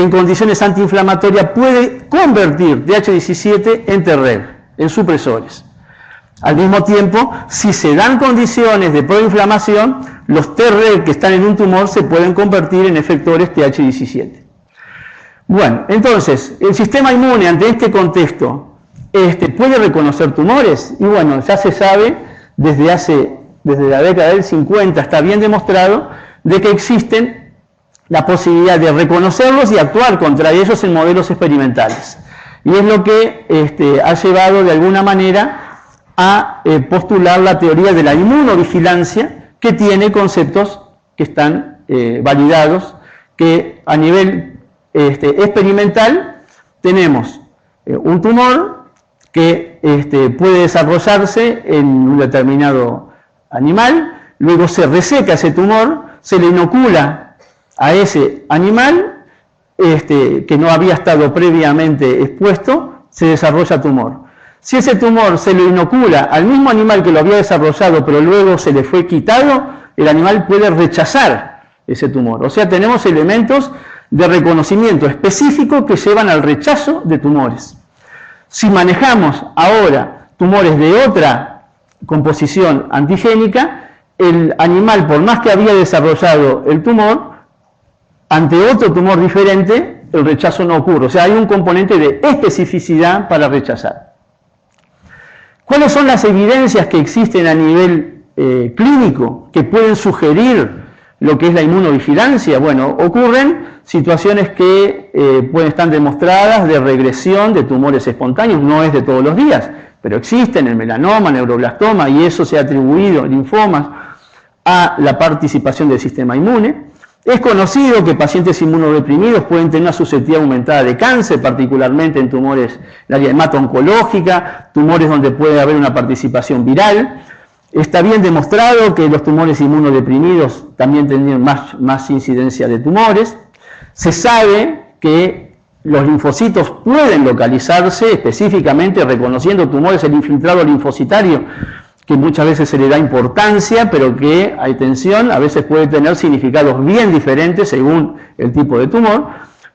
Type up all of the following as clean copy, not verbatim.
en condiciones antiinflamatorias puede convertir TH17 en Treg, en supresores. Al mismo tiempo, si se dan condiciones de proinflamación, los Treg que están en un tumor se pueden convertir en efectores TH17. Bueno, entonces, el sistema inmune ante este contexto puede reconocer tumores, y bueno, ya se sabe desde la década del 50, está bien demostrado, de que existen la posibilidad de reconocerlos y actuar contra ellos en modelos experimentales. Y es lo que ha llevado de alguna manera a postular la teoría de la inmunovigilancia, que tiene conceptos que están validados, que a nivel experimental tenemos un tumor que puede desarrollarse en un determinado animal, luego se reseca ese tumor, se le inocula a ese animal que no había estado previamente expuesto, se desarrolla tumor. Si ese tumor se lo inocula al mismo animal que lo había desarrollado, pero luego se le fue quitado, el animal puede rechazar ese tumor. O sea, tenemos elementos de reconocimiento específico que llevan al rechazo de tumores. Si manejamos ahora tumores de otra composición antigénica, el animal, por más que había desarrollado el tumor, ante otro tumor diferente, el rechazo no ocurre. O sea, hay un componente de especificidad para rechazar. ¿Cuáles son las evidencias que existen a nivel clínico que pueden sugerir lo que es la inmunovigilancia? Bueno, ocurren situaciones que pueden estar demostradas de regresión de tumores espontáneos, no es de todos los días, pero existen el melanoma, neuroblastoma, y eso se ha atribuido, linfomas, a la participación del sistema inmune. Es conocido que pacientes inmunodeprimidos pueden tener una susceptibilidad aumentada de cáncer, particularmente en tumores, el área hemato-oncológica, tumores donde puede haber una participación viral. Está bien demostrado que los tumores inmunodeprimidos también tienen más incidencia de tumores. Se sabe que los linfocitos pueden localizarse específicamente reconociendo tumores, el infiltrado linfocitario, que muchas veces se le da importancia, pero que, atención, a veces puede tener significados bien diferentes según el tipo de tumor.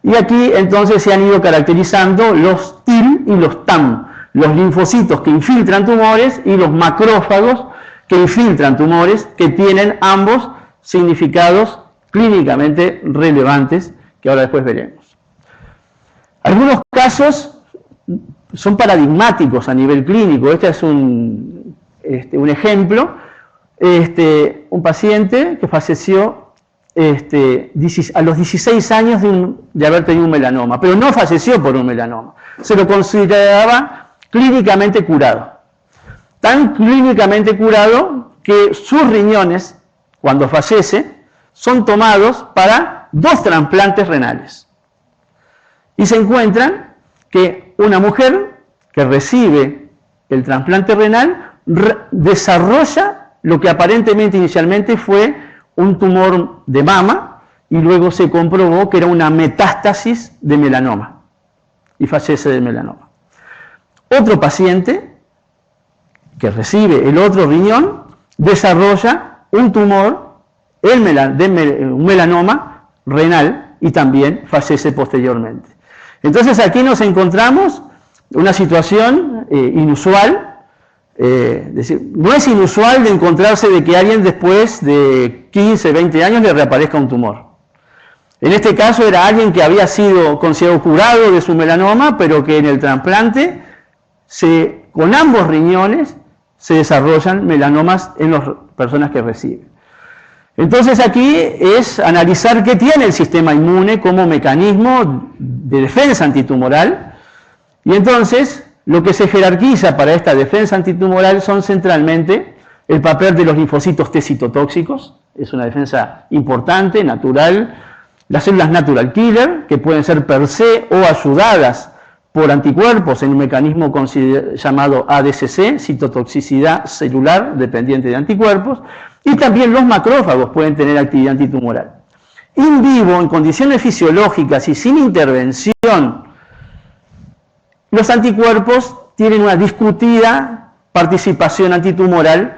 Y aquí entonces se han ido caracterizando los TIL y los TAM, los linfocitos que infiltran tumores y los macrófagos que infiltran tumores, que tienen ambos significados clínicamente relevantes, que ahora después veremos. Algunos casos son paradigmáticos a nivel clínico. Este es un ejemplo, un paciente que falleció a los 16 años de haber tenido un melanoma, pero no falleció por un melanoma, se lo consideraba clínicamente curado. Tan clínicamente curado que sus riñones, cuando fallece, son tomados para 2 trasplantes renales. Y se encuentran que una mujer que recibe el trasplante renal desarrolla lo que aparentemente inicialmente fue un tumor de mama y luego se comprobó que era una metástasis de melanoma y fallece de melanoma. Otro paciente que recibe el otro riñón desarrolla un tumor, un melanoma renal, y también fallece posteriormente. Entonces aquí nos encontramos una situación inusual. Es decir, no es inusual de encontrarse de que alguien después de 15, 20 años le reaparezca un tumor. En este caso era alguien que había sido considerado curado de su melanoma, pero que en el trasplante, con ambos riñones, se desarrollan melanomas en las personas que reciben. Entonces aquí es analizar qué tiene el sistema inmune como mecanismo de defensa antitumoral, y entonces lo que se jerarquiza para esta defensa antitumoral son centralmente el papel de los linfocitos T citotóxicos, es una defensa importante, natural, las células natural killer, que pueden ser per se o ayudadas por anticuerpos en un mecanismo llamado ADCC, citotoxicidad celular dependiente de anticuerpos, y también los macrófagos pueden tener actividad antitumoral. In vivo, en condiciones fisiológicas y sin intervención, los anticuerpos tienen una discutida participación antitumoral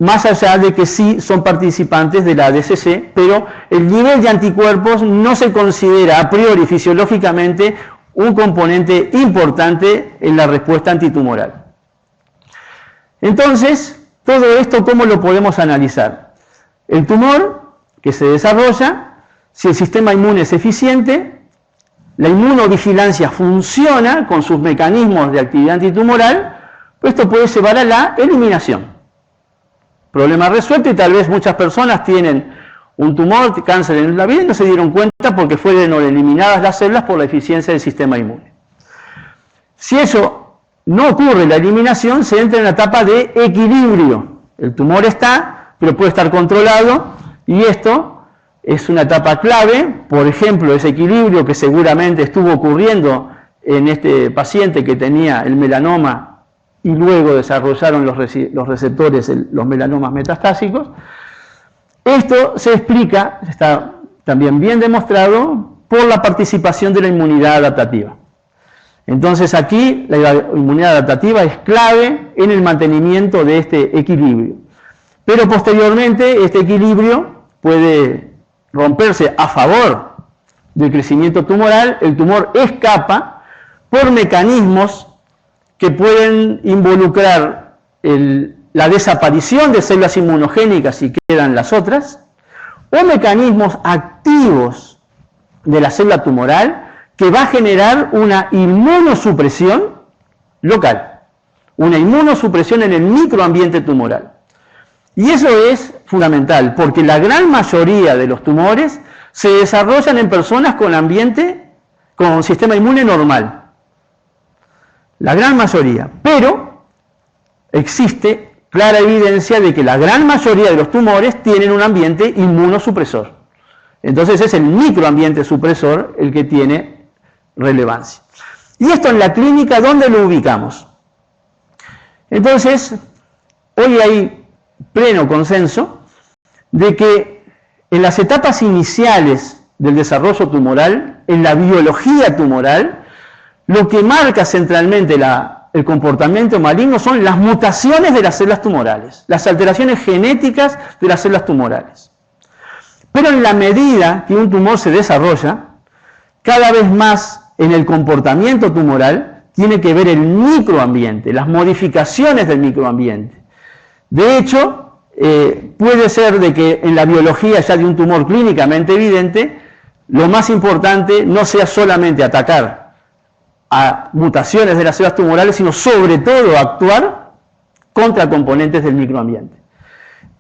más allá de que sí son participantes de la ADCC, pero el nivel de anticuerpos no se considera a priori fisiológicamente un componente importante en la respuesta antitumoral. Entonces, todo esto, ¿cómo lo podemos analizar? El tumor que se desarrolla, si el sistema inmune es eficiente, la inmunovigilancia funciona con sus mecanismos de actividad antitumoral, pues esto puede llevar a la eliminación. Problema resuelto, y tal vez muchas personas tienen un tumor, cáncer en la vida y no se dieron cuenta porque fueron eliminadas las células por la eficiencia del sistema inmune. Si eso no ocurre, la eliminación, se entra en la etapa de equilibrio. El tumor está, pero puede estar controlado, y esto es una etapa clave. Por ejemplo, ese equilibrio que seguramente estuvo ocurriendo en este paciente que tenía el melanoma y luego desarrollaron los receptores, los melanomas metastásicos. Esto se explica, está también bien demostrado, por la participación de la inmunidad adaptativa. Entonces aquí la inmunidad adaptativa es clave en el mantenimiento de este equilibrio. Pero posteriormente este equilibrio puede romperse a favor del crecimiento tumoral. El tumor escapa por mecanismos que pueden involucrar la desaparición de células inmunogénicas si quedan las otras, o mecanismos activos de la célula tumoral que va a generar una inmunosupresión local, una inmunosupresión en el microambiente tumoral. Y eso es fundamental, porque la gran mayoría de los tumores se desarrollan en personas con sistema inmune normal. La gran mayoría, pero existe clara evidencia de que la gran mayoría de los tumores tienen un ambiente inmunosupresor. Entonces es el microambiente supresor el que tiene relevancia. Y esto en la clínica, ¿dónde lo ubicamos? Entonces, hoy hay pleno consenso de que en las etapas iniciales del desarrollo tumoral, en la biología tumoral, lo que marca centralmente el comportamiento maligno son las mutaciones de las células tumorales, las alteraciones genéticas de las células tumorales. Pero en la medida que un tumor se desarrolla, cada vez más en el comportamiento tumoral tiene que ver el microambiente, las modificaciones del microambiente. De hecho, puede ser de que en la biología ya de un tumor clínicamente evidente, lo más importante no sea solamente atacar a mutaciones de las células tumorales, sino sobre todo actuar contra componentes del microambiente.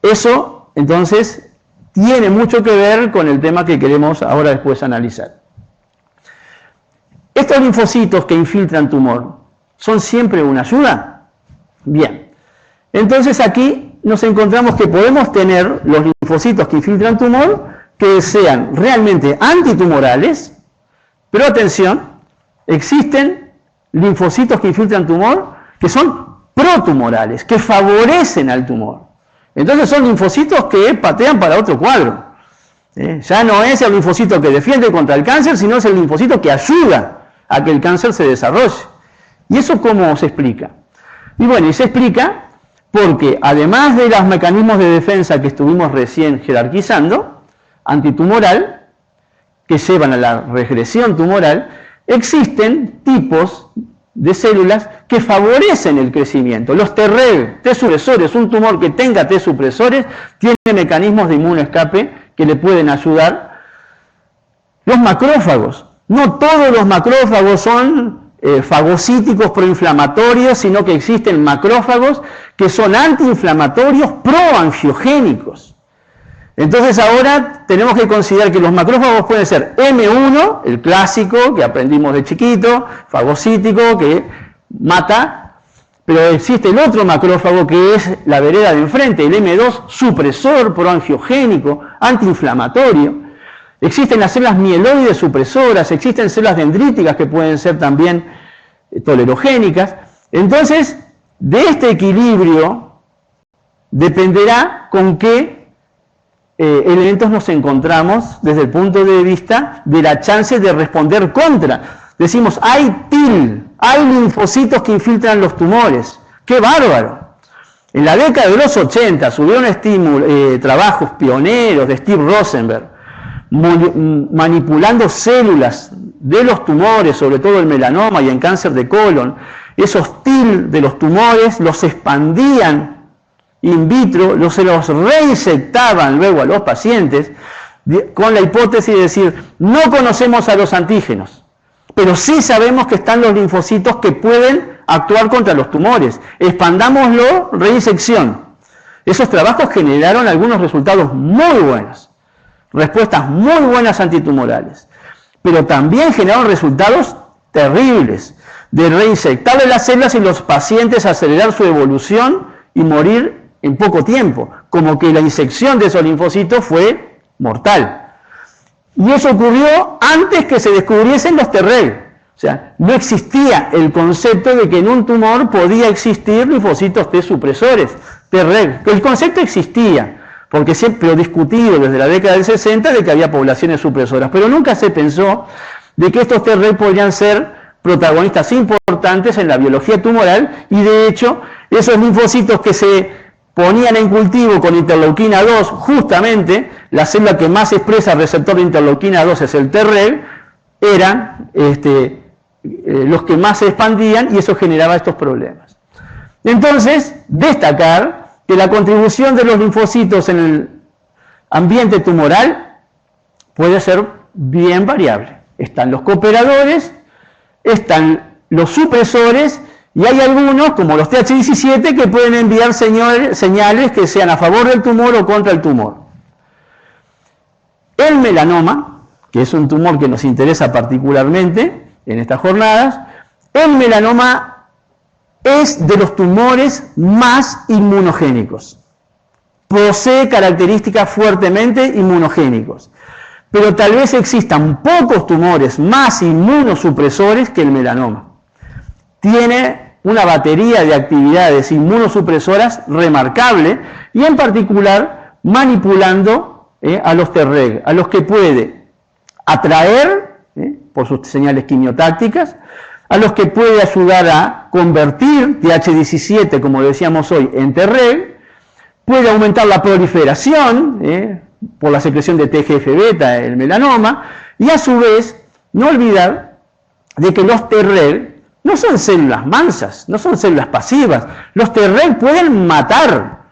Eso, entonces, tiene mucho que ver con el tema que queremos ahora después analizar. ¿Estos linfocitos que infiltran tumor son siempre una ayuda? Bien. Entonces aquí nos encontramos que podemos tener los linfocitos que infiltran tumor que sean realmente antitumorales, pero atención, existen linfocitos que infiltran tumor que son protumorales, que favorecen al tumor. Entonces son linfocitos que patean para otro cuadro. Ya no es el linfocito que defiende contra el cáncer, sino es el linfocito que ayuda a que el cáncer se desarrolle. ¿Y eso cómo se explica? Y bueno, y se explica porque además de los mecanismos de defensa que estuvimos recién jerarquizando, antitumoral, que llevan a la regresión tumoral, existen tipos de células que favorecen el crecimiento. Los Treg, T supresores, un tumor que tenga T supresores, tiene mecanismos de inmunoescape que le pueden ayudar. Los macrófagos, no todos los macrófagos son fagocíticos proinflamatorios, sino que existen macrófagos que son antiinflamatorios proangiogénicos. Entonces ahora tenemos que considerar que los macrófagos pueden ser M1, el clásico que aprendimos de chiquito, fagocítico, que mata, pero existe el otro macrófago que es la vereda de enfrente, el M2, supresor proangiogénico, antiinflamatorio. Existen las células mieloides supresoras, existen células dendríticas que pueden ser también tolerogénicas. Entonces, de este equilibrio dependerá con qué elementos nos encontramos desde el punto de vista de la chance de responder contra. Decimos, hay TIL, hay linfocitos que infiltran los tumores. ¡Qué bárbaro! En la década de los 80 subieron trabajos pioneros de Steve Rosenberg, manipulando células de los tumores, sobre todo el melanoma y en cáncer de colon. Esos TIL de los tumores los expandían in vitro, se los reinsectaban luego a los pacientes, con la hipótesis de decir, no conocemos a los antígenos, pero sí sabemos que están los linfocitos que pueden actuar contra los tumores. Expandámoslo, reinsección. Esos trabajos generaron algunos resultados muy buenos, respuestas muy buenas antitumorales, pero también generaron resultados terribles, de reinsectarle las células y los pacientes acelerar su evolución y morir en poco tiempo, como que la insección de esos linfocitos fue mortal. Y eso ocurrió antes que se descubriesen los Treg. O sea, no existía el concepto de que en un tumor podía existir linfocitos T supresores, Treg. El concepto existía, porque siempre discutido desde la década del 60 de que había poblaciones supresoras, pero nunca se pensó de que estos Treg podrían ser protagonistas importantes en la biología tumoral, y de hecho, esos linfocitos que se ponían en cultivo con interleuquina 2, justamente la célula que más expresa el receptor de interleuquina 2 es el Treg, eran los que más se expandían y eso generaba estos problemas. Entonces, destacar que la contribución de los linfocitos en el ambiente tumoral puede ser bien variable. Están los cooperadores, están los supresores, y hay algunos, como los TH17, que pueden enviar señales que sean a favor del tumor o contra el tumor. El melanoma, que es un tumor que nos interesa particularmente en estas jornadas, el melanoma es de los tumores más inmunogénicos. Posee características fuertemente inmunogénicos. Pero tal vez existan pocos tumores más inmunosupresores que el melanoma. Tiene una batería de actividades inmunosupresoras remarcable y en particular manipulando a los Treg, a los que puede atraer por sus señales quimiotácticas, a los que puede ayudar a convertir TH17, como decíamos hoy, en Treg, puede aumentar la proliferación por la secreción de TGF-beta, el melanoma, y a su vez no olvidar de que los Treg no son células mansas, no son células pasivas. Los Treg pueden matar.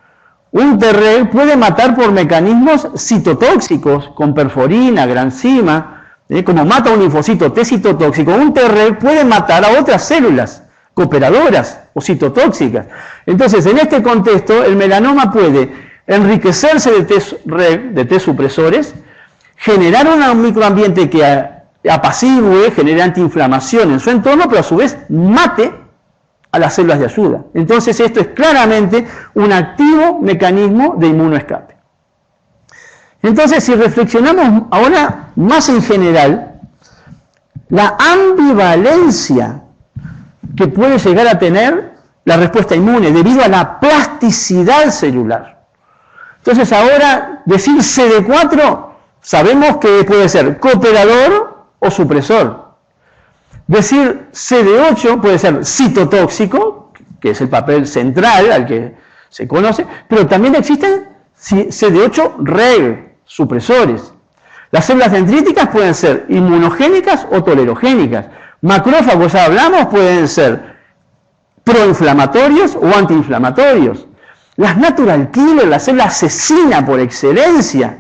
Un Treg puede matar por mecanismos citotóxicos, con perforina, granzima, como mata un linfocito T citotóxico. Un Treg puede matar a otras células cooperadoras o citotóxicas. Entonces, en este contexto, el melanoma puede enriquecerse de Treg, de T supresores, generar un microambiente que apacigüe, genere antiinflamación en su entorno, pero a su vez mate a las células de ayuda. Entonces esto es claramente un activo mecanismo de inmunoescape. Entonces, si reflexionamos ahora más en general, la ambivalencia que puede llegar a tener la respuesta inmune debido a la plasticidad celular. Entonces ahora decir CD4 sabemos que puede ser cooperador o supresor. Decir CD8 puede ser citotóxico, que es el papel central al que se conoce, pero también existen CD8 Reg, supresores. Las células dendríticas pueden ser inmunogénicas o tolerogénicas. Macrófagos, ya hablamos, pueden ser proinflamatorios o antiinflamatorios. Las natural killer, la célula asesina por excelencia,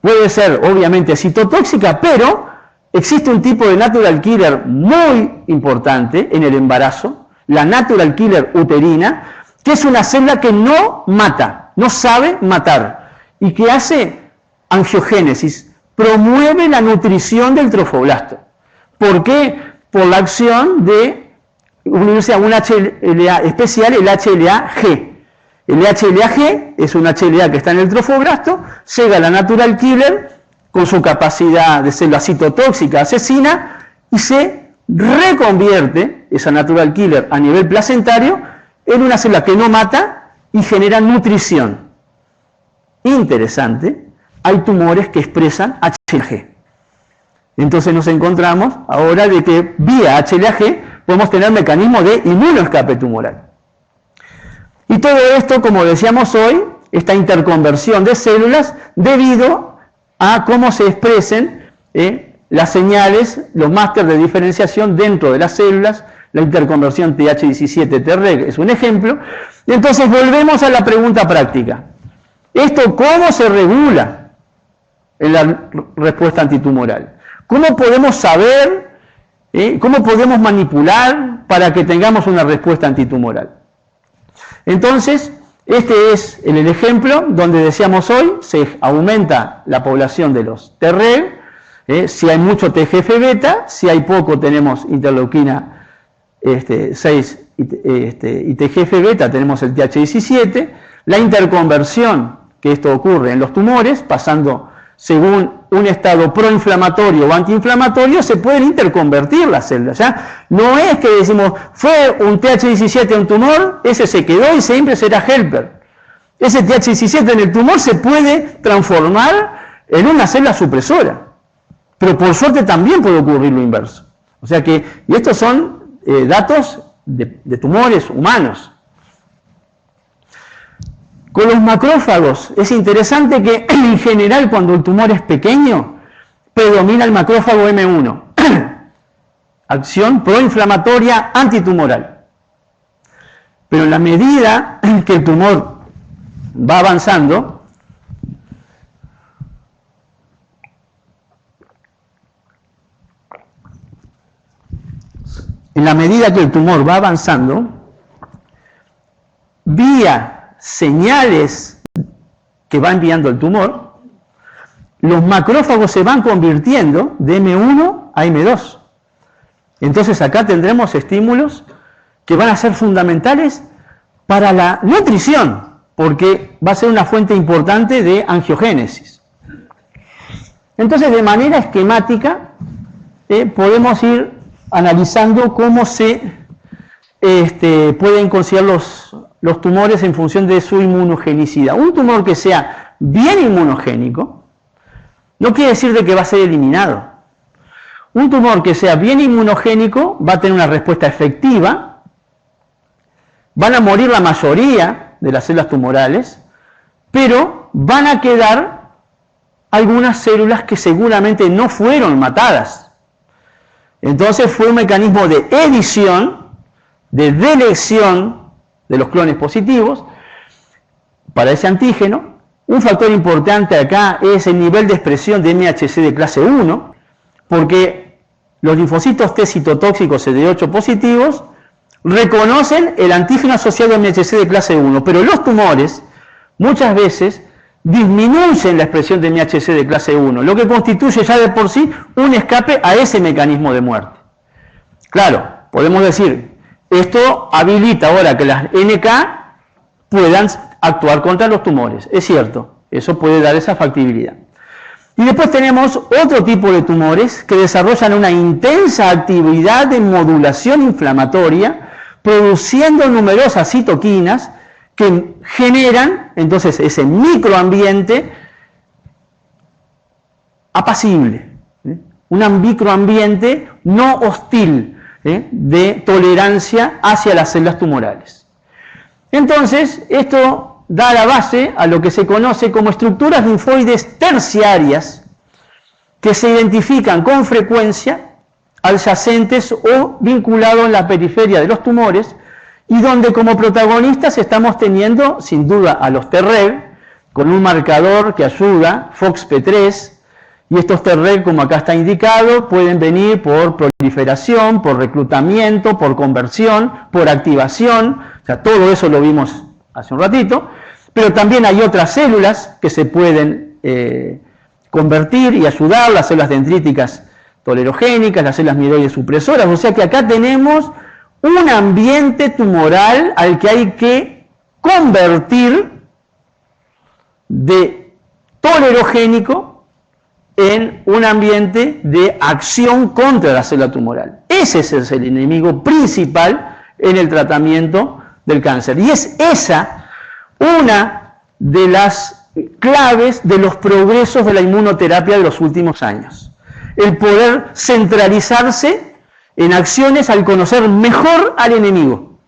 puede ser obviamente citotóxica, pero existe un tipo de natural killer muy importante en el embarazo, la natural killer uterina, que es una célula que no mata, no sabe matar, y que hace angiogénesis, promueve la nutrición del trofoblasto. ¿Por qué? Por la acción de unirse a un HLA especial, el HLA-G. El HLA-G es un HLA que está en el trofoblasto, llega a la natural killer con su capacidad de célula citotóxica asesina y se reconvierte esa natural killer a nivel placentario en una célula que no mata y genera nutrición. Interesante, hay tumores que expresan HLA-G. Entonces nos encontramos ahora de que vía HLA-G podemos tener mecanismos de inmunoescape tumoral. Y todo esto, como decíamos hoy, esta interconversión de células debido a cómo se expresen las señales, los másteres de diferenciación dentro de las células. La interconversión TH17-Treg es un ejemplo. Y entonces volvemos a la pregunta práctica. ¿Esto cómo se regula en la respuesta antitumoral? ¿Cómo podemos saber, cómo podemos manipular para que tengamos una respuesta antitumoral? Entonces, este es el ejemplo donde decíamos hoy, se aumenta la población de los Treg, si hay mucho TGF-beta, si hay poco tenemos interleuquina 6 y TGF-beta, tenemos el TH17, la interconversión, que esto ocurre en los tumores, pasando según un estado proinflamatorio o antiinflamatorio, se pueden interconvertir las células. ¿Ya? No es que decimos, fue un TH17 un tumor, ese se quedó y siempre será helper. Ese TH17 en el tumor se puede transformar en una célula supresora. Pero por suerte también puede ocurrir lo inverso. O sea que, y estos son datos de tumores humanos. Con los macrófagos es interesante que en general cuando el tumor es pequeño predomina el macrófago M1, acción proinflamatoria antitumoral. Pero en la medida que el tumor va avanzando, vía señales que va enviando el tumor, los macrófagos se van convirtiendo de M1 a M2. Entonces acá tendremos estímulos que van a ser fundamentales para la nutrición, porque va a ser una fuente importante de angiogénesis. Entonces, de manera esquemática, podemos ir analizando cómo se pueden considerar los tumores en función de su inmunogenicidad. Un tumor que sea bien inmunogénico no quiere decir de que va a ser eliminado. Un tumor que sea bien inmunogénico va a tener una respuesta efectiva, van a morir la mayoría de las células tumorales, pero van a quedar algunas células que seguramente no fueron matadas. Entonces fue un mecanismo de edición, de delección de los clones positivos para ese antígeno. Un factor importante acá es el nivel de expresión de MHC de clase 1, porque los linfocitos T citotóxicos CD8 positivos reconocen el antígeno asociado a MHC de clase 1, pero los tumores muchas veces disminuyen la expresión de MHC de clase 1, lo que constituye ya de por sí un escape a ese mecanismo de muerte. Claro, podemos decir, esto habilita ahora que las NK puedan actuar contra los tumores. Es cierto, eso puede dar esa factibilidad. Y después tenemos otro tipo de tumores que desarrollan una intensa actividad de modulación inflamatoria, produciendo numerosas citoquinas que generan entonces ese microambiente apacible, un microambiente no hostil, de tolerancia hacia las células tumorales. Entonces, esto da la base a lo que se conoce como estructuras linfoides terciarias que se identifican con frecuencia adyacentes o vinculados en la periferia de los tumores y donde como protagonistas estamos teniendo sin duda a los Treg con un marcador que ayuda, FOXP3, y estos Treg, como acá está indicado, pueden venir por proliferación, por reclutamiento, por conversión, por activación, o sea, todo eso lo vimos hace un ratito, pero también hay otras células que se pueden convertir y ayudar, las células dendríticas tolerogénicas, las células mieloides supresoras, o sea que acá tenemos un ambiente tumoral al que hay que convertir de tolerogénico en un ambiente de acción contra la célula tumoral. Ese es el enemigo principal en el tratamiento del cáncer. Y es esa una de las claves de los progresos de la inmunoterapia de los últimos años. El poder centralizarse en acciones al conocer mejor al enemigo.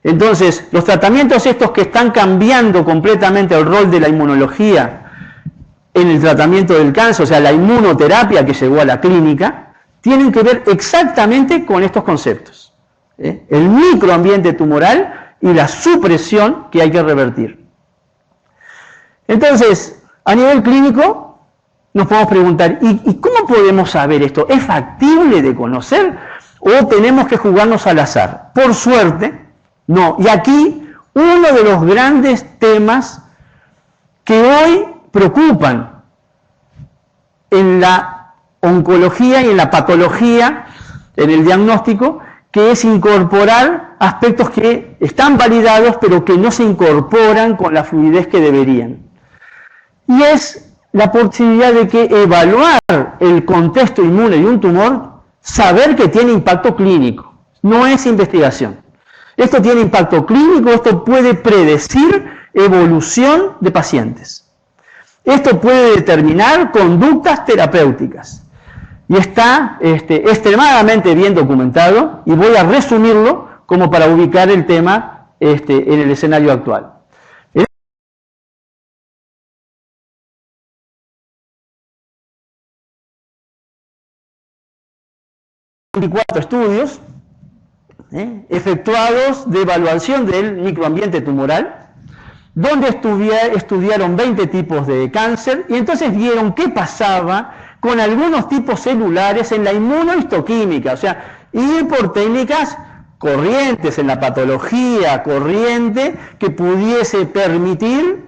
Entonces, los tratamientos estos que están cambiando completamente el rol de la inmunología en el tratamiento del cáncer, o sea, la inmunoterapia que llegó a la clínica, tienen que ver exactamente con estos conceptos. El microambiente tumoral y la supresión que hay que revertir. Entonces, a nivel clínico, nos podemos preguntar, ¿y cómo podemos saber esto? ¿Es factible de conocer o tenemos que jugarnos al azar? Por suerte, no. Y aquí, uno de los grandes temas que hoy preocupan en la oncología y en la patología, en el diagnóstico, que es incorporar aspectos que están validados, pero que no se incorporan con la fluidez que deberían. Y es la posibilidad de que evaluar el contexto inmune de un tumor, saber que tiene impacto clínico, no es investigación. Esto tiene impacto clínico, esto puede predecir evolución de pacientes. Esto puede determinar conductas terapéuticas. Y está extremadamente bien documentado, y voy a resumirlo como para ubicar el tema en el escenario actual. 24 estudios efectuados de evaluación del microambiente tumoral, donde estudiaron 20 tipos de cáncer, y entonces vieron qué pasaba con algunos tipos celulares en la inmunohistoquímica, o sea, ir por técnicas corrientes en la patología corriente que pudiese permitir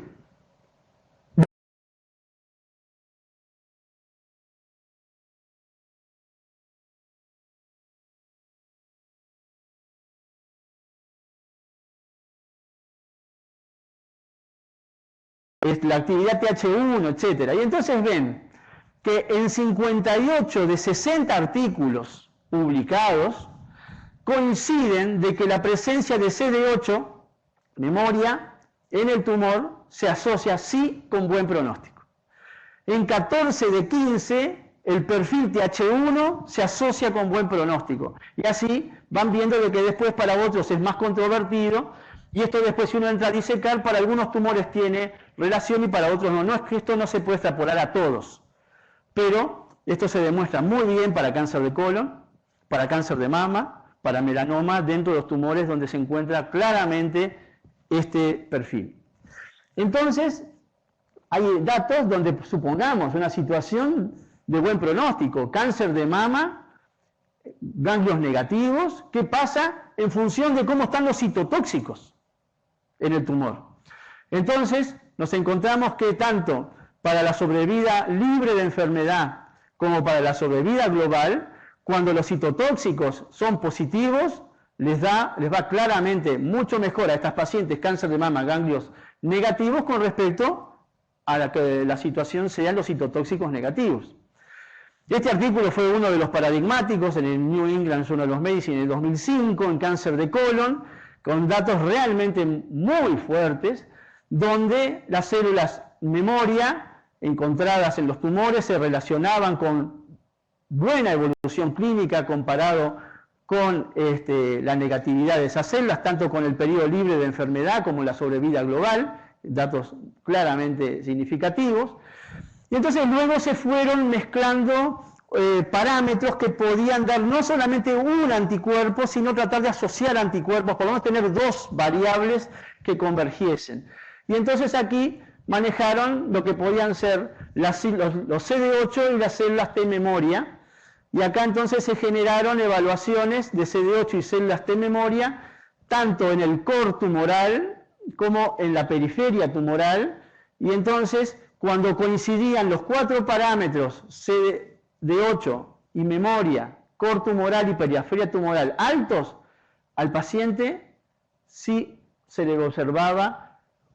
la actividad TH1, etc. Y entonces ven que en 58 de 60 artículos publicados coinciden de que la presencia de CD8, memoria, en el tumor se asocia sí con buen pronóstico. En 14 de 15 el perfil TH1 se asocia con buen pronóstico. Y así van viendo de que después para otros es más controvertido. Y esto después, si uno entra a disecar, para algunos tumores tiene relación y para otros no. No es que esto no se puede extrapolar a todos, pero esto se demuestra muy bien para cáncer de colon, para cáncer de mama, para melanoma, dentro de los tumores donde se encuentra claramente este perfil. Entonces, hay datos donde supongamos una situación de buen pronóstico, cáncer de mama, ganglios negativos, ¿qué pasa en función de cómo están los citotóxicos en el tumor? Entonces, nos encontramos que tanto para la sobrevida libre de enfermedad como para la sobrevida global, cuando los citotóxicos son positivos, les va claramente mucho mejor a estas pacientes cáncer de mama, ganglios negativos, con respecto a que la situación sean los citotóxicos negativos. Este artículo fue uno de los paradigmáticos en el New England Journal of Medicine en el 2005, en cáncer de colon, con datos realmente muy fuertes, donde las células memoria encontradas en los tumores se relacionaban con buena evolución clínica comparado con la negatividad de esas células, tanto con el periodo libre de enfermedad como la sobrevida global, datos claramente significativos. Y entonces luego se fueron mezclando parámetros que podían dar no solamente un anticuerpo, sino tratar de asociar anticuerpos, por lo menos tener dos variables que convergiesen. Y entonces aquí manejaron lo que podían ser los CD8 y las células T memoria, y acá entonces se generaron evaluaciones de CD8 y células T memoria, tanto en el core tumoral como en la periferia tumoral, y entonces cuando coincidían los cuatro parámetros CD8 y memoria, core tumoral y periferia tumoral altos, al paciente sí se le observaba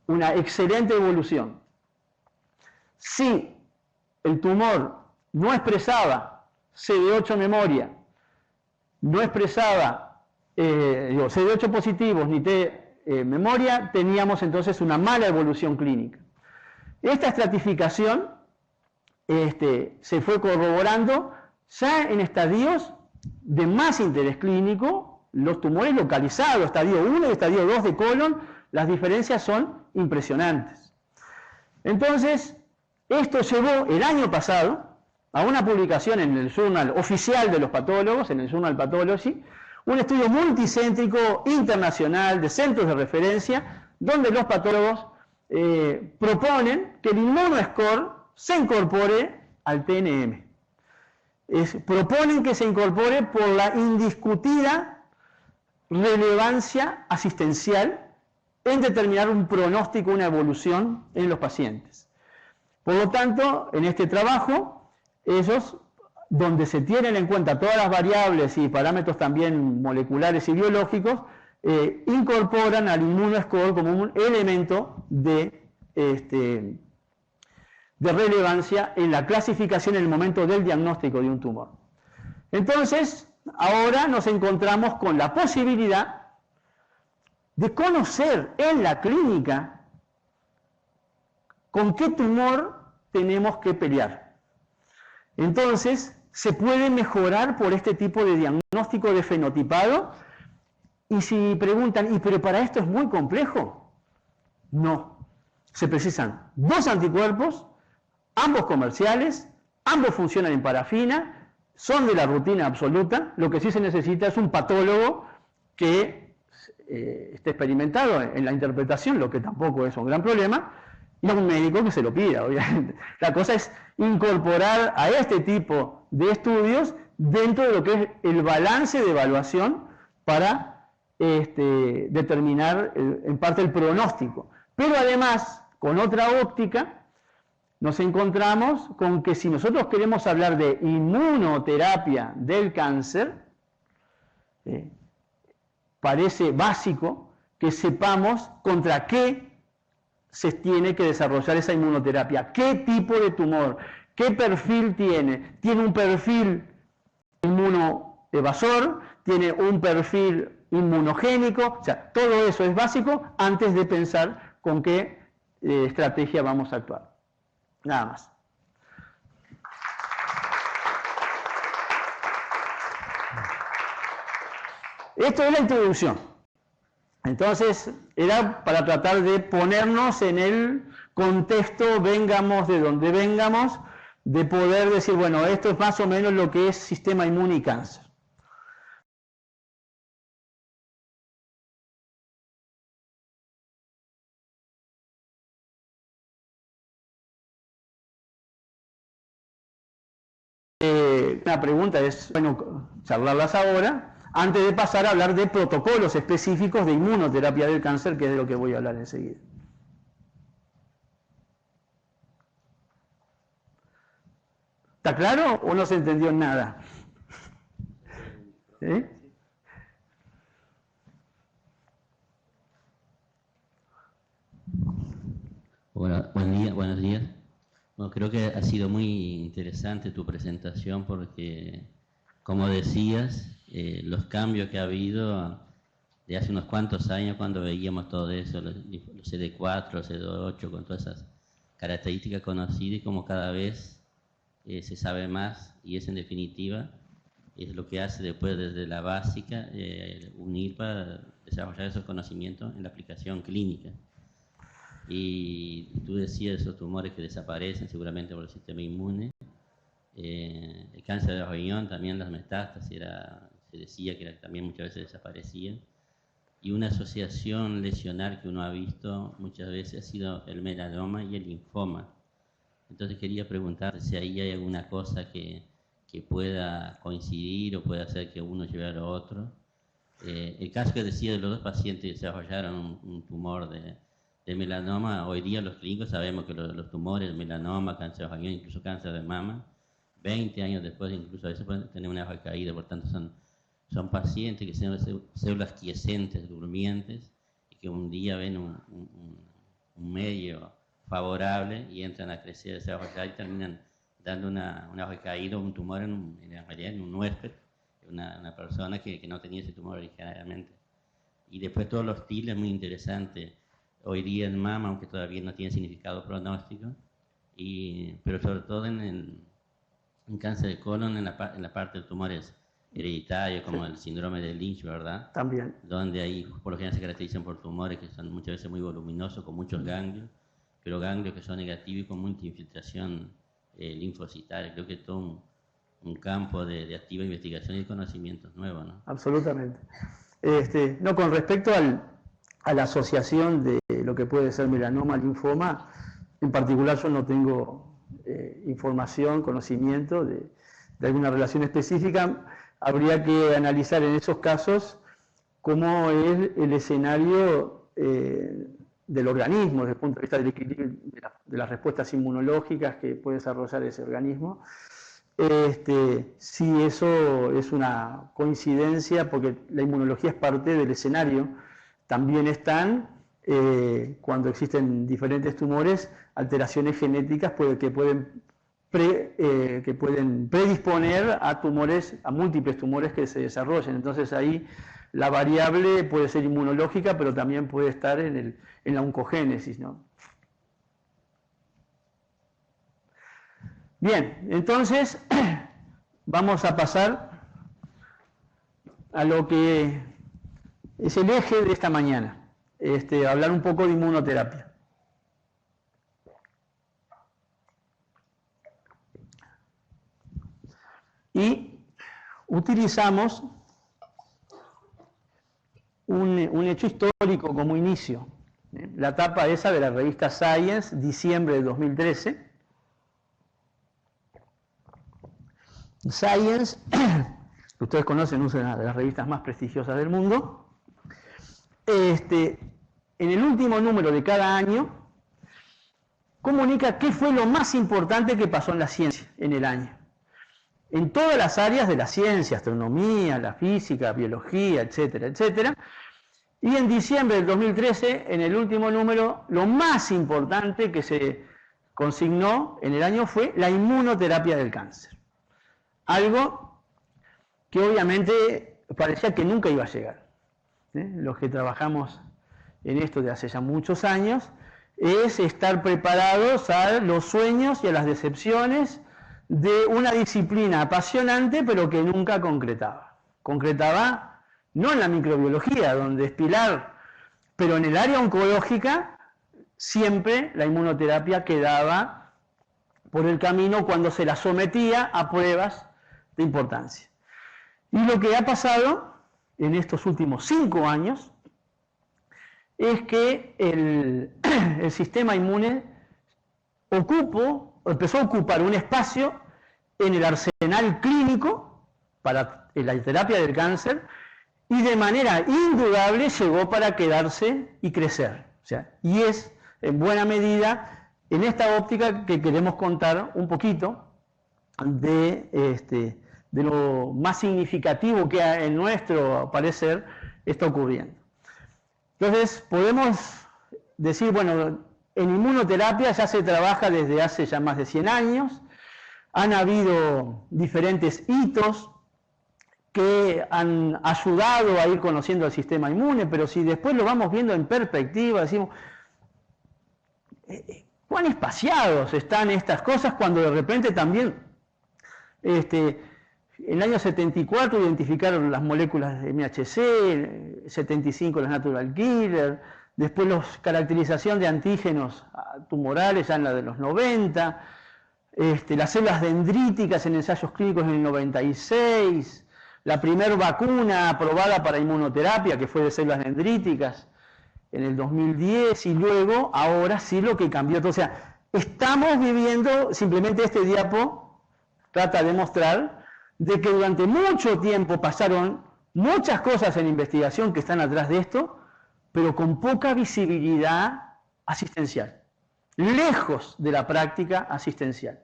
una excelente evolución. Si el tumor no expresaba CD8 memoria, no expresaba CD8 positivos ni T memoria, teníamos entonces una mala evolución clínica. Esta estratificación se fue corroborando ya en estadios de más interés clínico, los tumores localizados, estadio 1 y estadio 2 de colon, las diferencias son impresionantes. Entonces, esto llevó el año pasado a una publicación en el Journal oficial de los patólogos, en el Journal Pathology, un estudio multicéntrico internacional de centros de referencia, donde los patólogos proponen que el immunoscore se incorpore al TNM. Proponen que se incorpore por la indiscutida relevancia asistencial en determinar un pronóstico, una evolución en los pacientes. Por lo tanto, en este trabajo, ellos, donde se tienen en cuenta todas las variables y parámetros también moleculares y biológicos, incorporan al immunoscore como un elemento de relevancia en la clasificación en el momento del diagnóstico de un tumor. Entonces, ahora nos encontramos con la posibilidad de conocer en la clínica con qué tumor tenemos que pelear. Entonces, se puede mejorar por este tipo de diagnóstico de fenotipado. Y si preguntan, pero para esto es muy complejo, no. Se precisan 2 anticuerpos, ambos comerciales, ambos funcionan en parafina, son de la rutina absoluta. Lo que sí se necesita es un patólogo que esté experimentado en la interpretación, lo que tampoco es un gran problema, y a un médico que se lo pida, obviamente. La cosa es incorporar a este tipo de estudios dentro de lo que es el balance de evaluación para determinar en parte el pronóstico. Pero además, con otra óptica, nos encontramos con que si nosotros queremos hablar de inmunoterapia del cáncer, parece básico que sepamos contra qué se tiene que desarrollar esa inmunoterapia, qué tipo de tumor, qué perfil tiene. Tiene un perfil inmunoevasor, tiene un perfil inmunogénico, o sea, todo eso es básico antes de pensar con qué estrategia vamos a actuar. Nada más. Esto es la introducción. Entonces, era para tratar de ponernos en el contexto, vengamos de donde vengamos, de poder decir, bueno, esto es más o menos lo que es sistema inmune y cáncer. Una pregunta es, bueno, charlarlas ahora, antes de pasar a hablar de protocolos específicos de inmunoterapia del cáncer, que es de lo que voy a hablar enseguida. ¿Está claro o no se entendió nada? ¿Eh? Bueno, buenos días. Bueno, creo que ha sido muy interesante tu presentación porque, como decías, los cambios que ha habido de hace unos cuantos años cuando veíamos todo eso, los CD4, los CD8, con todas esas características conocidas, y como cada vez se sabe más, y eso en definitiva es lo que hace después desde la básica unir para desarrollar esos conocimientos en la aplicación clínica. Y tú decías esos tumores que desaparecen seguramente por el sistema inmune. El cáncer de riñón, también las metástasis, se decía que también muchas veces desaparecían. Y una asociación lesional que uno ha visto muchas veces ha sido el melanoma y el linfoma. Entonces quería preguntarte si ahí hay alguna cosa que pueda coincidir o pueda hacer que uno lleve a lo otro. El caso que decía de los 2 pacientes que desarrollaron un tumor de melanoma, hoy día los clínicos sabemos que los tumores, melanoma, cáncer de riñón, incluso cáncer de mama, 20 años después incluso a veces pueden tener una recaída, por tanto son pacientes que son células quiescentes, durmientes, y que un día ven un medio favorable y entran a crecer, desarrollar y terminan dando una recaída o un tumor en realidad en un huésped, una persona que no tenía ese tumor originariamente. Y después todos los TIL es muy interesante. Hoy día en mama, aunque todavía no tiene significado pronóstico, pero sobre todo en cáncer de colon, en la parte de tumores hereditarios, como el síndrome de Lynch, ¿verdad? También. Donde ahí, por lo general, se caracterizan por tumores que son muchas veces muy voluminosos, con muchos ganglios, pero ganglios que son negativos y con mucha infiltración linfocitaria. Creo que todo un campo de activa investigación y conocimientos nuevos, ¿no? Absolutamente. No, con respecto a la asociación de lo que puede ser melanoma, linfoma, en particular yo no tengo información, conocimiento de alguna relación específica. Habría que analizar en esos casos cómo es el escenario del organismo desde el punto de vista del equilibrio de las respuestas inmunológicas que puede desarrollar ese organismo. Si eso es una coincidencia, porque la inmunología es parte del escenario, también están, cuando existen diferentes tumores, alteraciones genéticas que pueden predisponer a tumores, a múltiples tumores que se desarrollen. Entonces ahí la variable puede ser inmunológica, pero también puede estar en la oncogénesis, ¿no? Bien, entonces vamos a pasar a lo que es el eje de esta mañana, hablar un poco de inmunoterapia. Y utilizamos un hecho histórico como inicio. La tapa esa de la revista Science, diciembre de 2013. Science, que ustedes conocen, es una de las revistas más prestigiosas del mundo. En el último número de cada año, comunica qué fue lo más importante que pasó en la ciencia en el año. En todas las áreas de la ciencia, astronomía, la física, biología, etcétera, etcétera. Y en diciembre del 2013, en el último número, lo más importante que se consignó en el año fue la inmunoterapia del cáncer. Algo que obviamente parecía que nunca iba a llegar. Los que trabajamos en esto de hace ya muchos años, es estar preparados a los sueños y a las decepciones de una disciplina apasionante, pero que nunca concretaba. Concretaba no en la microbiología, donde es pilar, pero en el área oncológica siempre la inmunoterapia quedaba por el camino cuando se la sometía a pruebas de importancia. Y lo que ha pasado en estos últimos 5 años es que el sistema inmune empezó a ocupar un espacio en el arsenal clínico para la terapia del cáncer y de manera indudable llegó para quedarse y crecer. O sea, y es en buena medida en esta óptica que queremos contar un poquito de lo más significativo que en nuestro parecer está ocurriendo. Entonces, podemos decir, bueno, en inmunoterapia ya se trabaja desde hace ya más de 100 años, han habido diferentes hitos que han ayudado a ir conociendo el sistema inmune, pero si después lo vamos viendo en perspectiva, decimos, ¿cuán espaciados están estas cosas cuando de repente también, en el año 74 identificaron las moléculas de MHC, 75 las natural killer, después la caracterización de antígenos tumorales ya en la de los 90, las células dendríticas en ensayos clínicos en el 96, la primera vacuna aprobada para inmunoterapia que fue de células dendríticas en el 2010 y luego ahora sí lo que cambió. O sea, estamos viviendo, simplemente este diapo trata de mostrar de que durante mucho tiempo pasaron muchas cosas en investigación que están atrás de esto, pero con poca visibilidad asistencial, lejos de la práctica asistencial.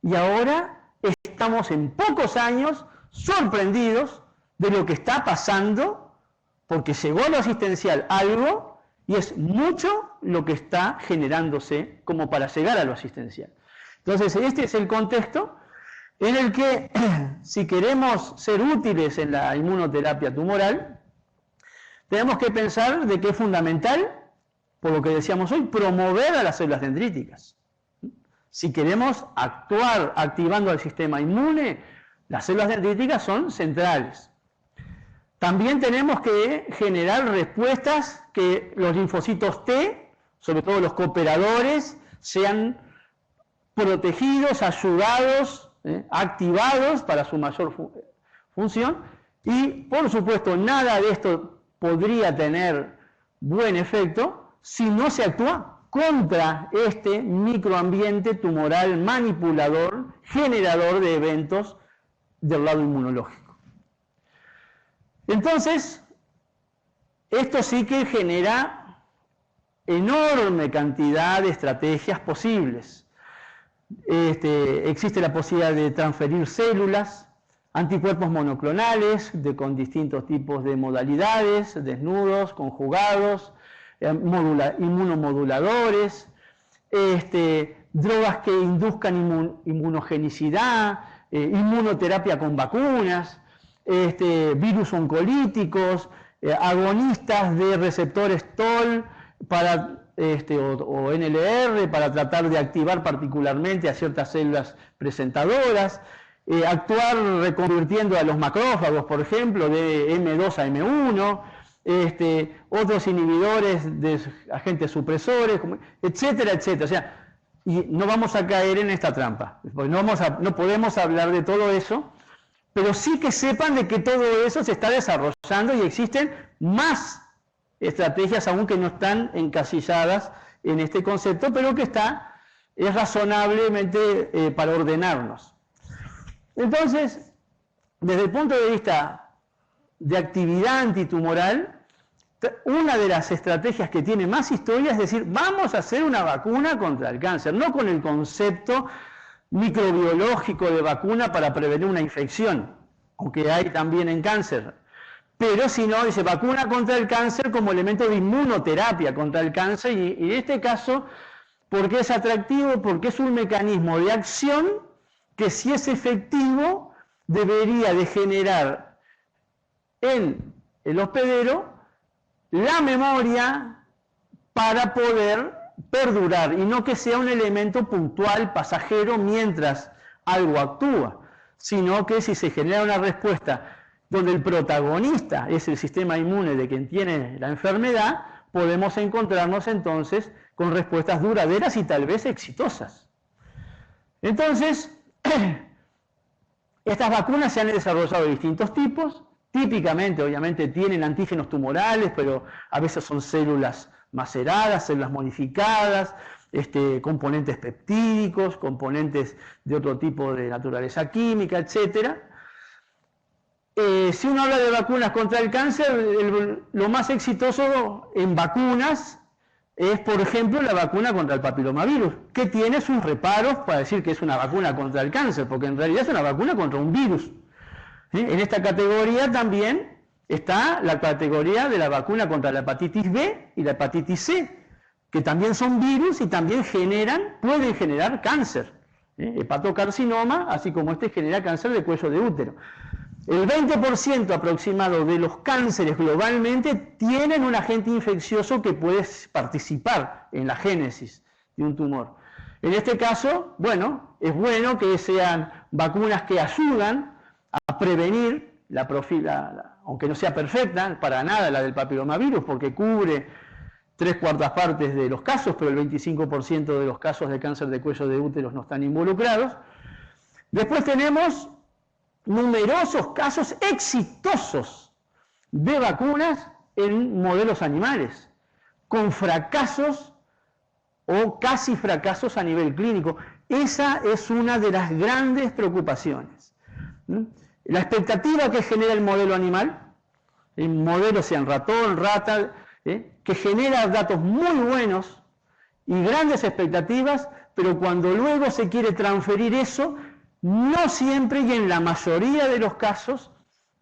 Y ahora estamos en pocos años sorprendidos de lo que está pasando, porque llegó a lo asistencial algo y es mucho lo que está generándose como para llegar a lo asistencial. Entonces, este es el contexto en el que, si queremos ser útiles en la inmunoterapia tumoral, tenemos que pensar de que es fundamental, por lo que decíamos hoy, promover a las células dendríticas. Si queremos actuar activando al sistema inmune, Las células dendríticas son centrales. También tenemos que generar respuestas que los linfocitos T, sobre todo los cooperadores, sean protegidos, ayudados, activados para su mayor función. Y, por supuesto, nada de esto podría tener buen efecto si no se actúa contra este microambiente tumoral manipulador, generador de eventos del lado inmunológico. Entonces, esto sí que genera enorme cantidad de estrategias posibles. Existe la posibilidad de transferir células, anticuerpos monoclonales con distintos tipos de modalidades, desnudos, conjugados, inmunomoduladores, drogas que induzcan inmunogenicidad, inmunoterapia con vacunas, virus oncolíticos, agonistas de receptores TOL para, o NLR para tratar de activar particularmente a ciertas células presentadoras, actuar reconvirtiendo a los macrófagos, por ejemplo, de M2 a M1, otros inhibidores de agentes supresores, etcétera, etcétera. O sea, y no vamos a caer en esta trampa, porque no podemos hablar de todo eso, pero sí que sepan de que todo eso se está desarrollando y existen más estrategias aún que no están encasilladas en este concepto, pero que es razonablemente para ordenarnos. Entonces, desde el punto de vista de actividad antitumoral, una de las estrategias que tiene más historia es decir, vamos a hacer una vacuna contra el cáncer, no con el concepto microbiológico de vacuna para prevenir una infección, aunque hay también en cáncer, pero si no, dice vacuna contra el cáncer como elemento de inmunoterapia contra el cáncer, y en este caso, ¿por qué es atractivo? Porque es un mecanismo de acción que si es efectivo debería de generar en el hospedero la memoria para poder perdurar y no que sea un elemento puntual, pasajero, mientras algo actúa, sino que si se genera una respuesta donde el protagonista es el sistema inmune de quien tiene la enfermedad, podemos encontrarnos entonces con respuestas duraderas y tal vez exitosas. Entonces, estas vacunas se han desarrollado de distintos tipos. Típicamente, obviamente, tienen antígenos tumorales, pero a veces son células maceradas, células modificadas, componentes peptídicos, componentes de otro tipo de naturaleza química, etc. Si uno habla de vacunas contra el cáncer, lo más exitoso en vacunas es, por ejemplo, la vacuna contra el papilomavirus, que tiene sus reparos para decir que es una vacuna contra el cáncer, porque en realidad es una vacuna contra un virus. En esta categoría también está la categoría de la vacuna contra la hepatitis B y la hepatitis C, que también son virus y también pueden generar cáncer. Hepatocarcinoma, así como genera cáncer de cuello de útero. El 20% aproximado de los cánceres globalmente tienen un agente infeccioso que puede participar en la génesis de un tumor. En este caso, bueno, es bueno que sean vacunas que ayudan a prevenir aunque no sea perfecta, para nada la del papilomavirus, porque cubre 3/4 partes de los casos, pero el 25% de los casos de cáncer de cuello de útero no están involucrados. Después tenemos numerosos casos exitosos de vacunas en modelos animales, con fracasos o casi fracasos a nivel clínico. Esa es una de las grandes preocupaciones. La expectativa que genera el modelo animal, el modelo sea en ratón, rata, que genera datos muy buenos y grandes expectativas, pero cuando luego se quiere transferir eso, no siempre y en la mayoría de los casos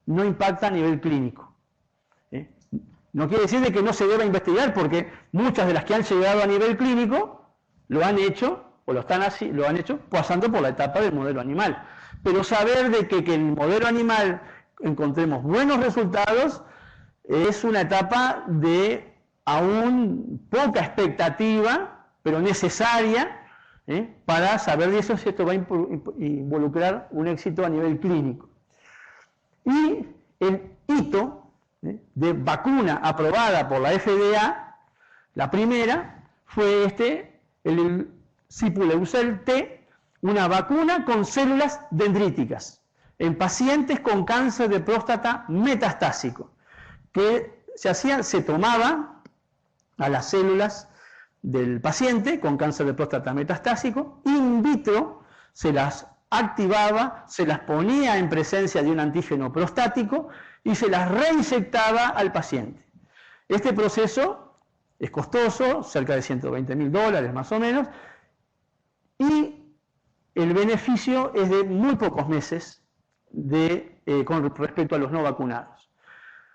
no impacta a nivel clínico. No quiere decir de que no se deba investigar, porque muchas de las que han llegado a nivel clínico lo han hecho, o lo han hecho pasando por la etapa del modelo animal. Pero saber de que en el modelo animal encontremos buenos resultados es una etapa de aún poca expectativa, pero necesaria, para saber de eso si esto va a involucrar un éxito a nivel clínico. Y el hito de vacuna aprobada por la FDA, la primera, fue el Sipuleucel-T, una vacuna con células dendríticas en pacientes con cáncer de próstata metastásico, que se tomaba a las células del paciente con cáncer de próstata metastásico, in vitro se las activaba, se las ponía en presencia de un antígeno prostático y se las reinyectaba al paciente. Este proceso es costoso, cerca de $120.000 más o menos, y el beneficio es de muy pocos meses con respecto a los no vacunados.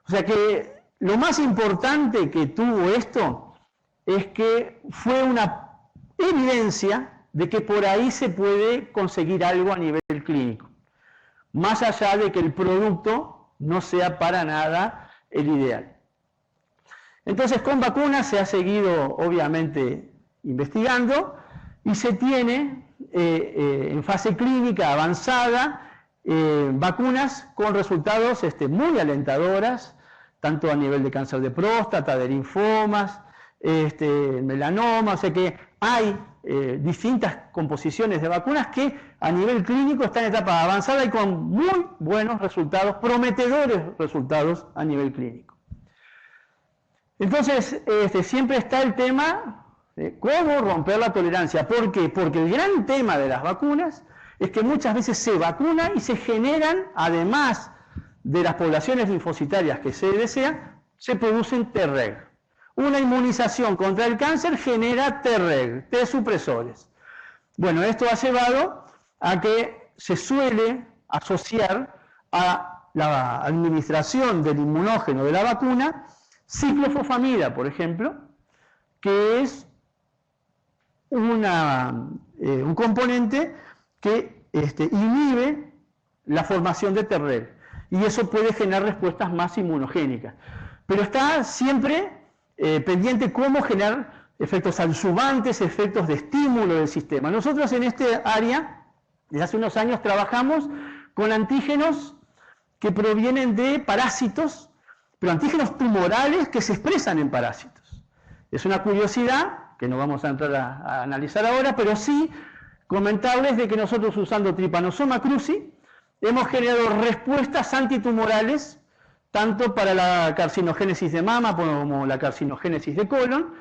O sea que lo más importante que tuvo esto es que fue una evidencia de que por ahí se puede conseguir algo a nivel clínico, más allá de que el producto no sea para nada el ideal. Entonces, con vacunas se ha seguido, obviamente, investigando y se tiene en fase clínica avanzada vacunas con resultados muy alentadoras, tanto a nivel de cáncer de próstata, de linfomas, melanoma, o sea que hay distintas composiciones de vacunas que a nivel clínico están en etapa avanzada y con muy buenos resultados, prometedores resultados a nivel clínico. Entonces, siempre está el tema de cómo romper la tolerancia. ¿Por qué? Porque el gran tema de las vacunas es que muchas veces se vacuna y se generan, además de las poblaciones linfocitarias que se desean, se producen Treg. Una inmunización contra el cáncer genera Treg, T supresores. Bueno, esto ha llevado a que se suele asociar a la administración del inmunógeno de la vacuna ciclofosfamida, por ejemplo, que es un componente que inhibe la formación de Treg, y eso puede generar respuestas más inmunogénicas. Pero está siempre pendiente cómo generar efectos adyuvantes, efectos de estímulo del sistema. Nosotros en este área, desde hace unos años, trabajamos con antígenos que provienen de parásitos, pero antígenos tumorales que se expresan en parásitos. Es una curiosidad que no vamos a entrar a analizar ahora, pero sí comentarles de que nosotros, usando Trypanosoma cruzi, hemos generado respuestas antitumorales tanto para la carcinogénesis de mama como la carcinogénesis de colon.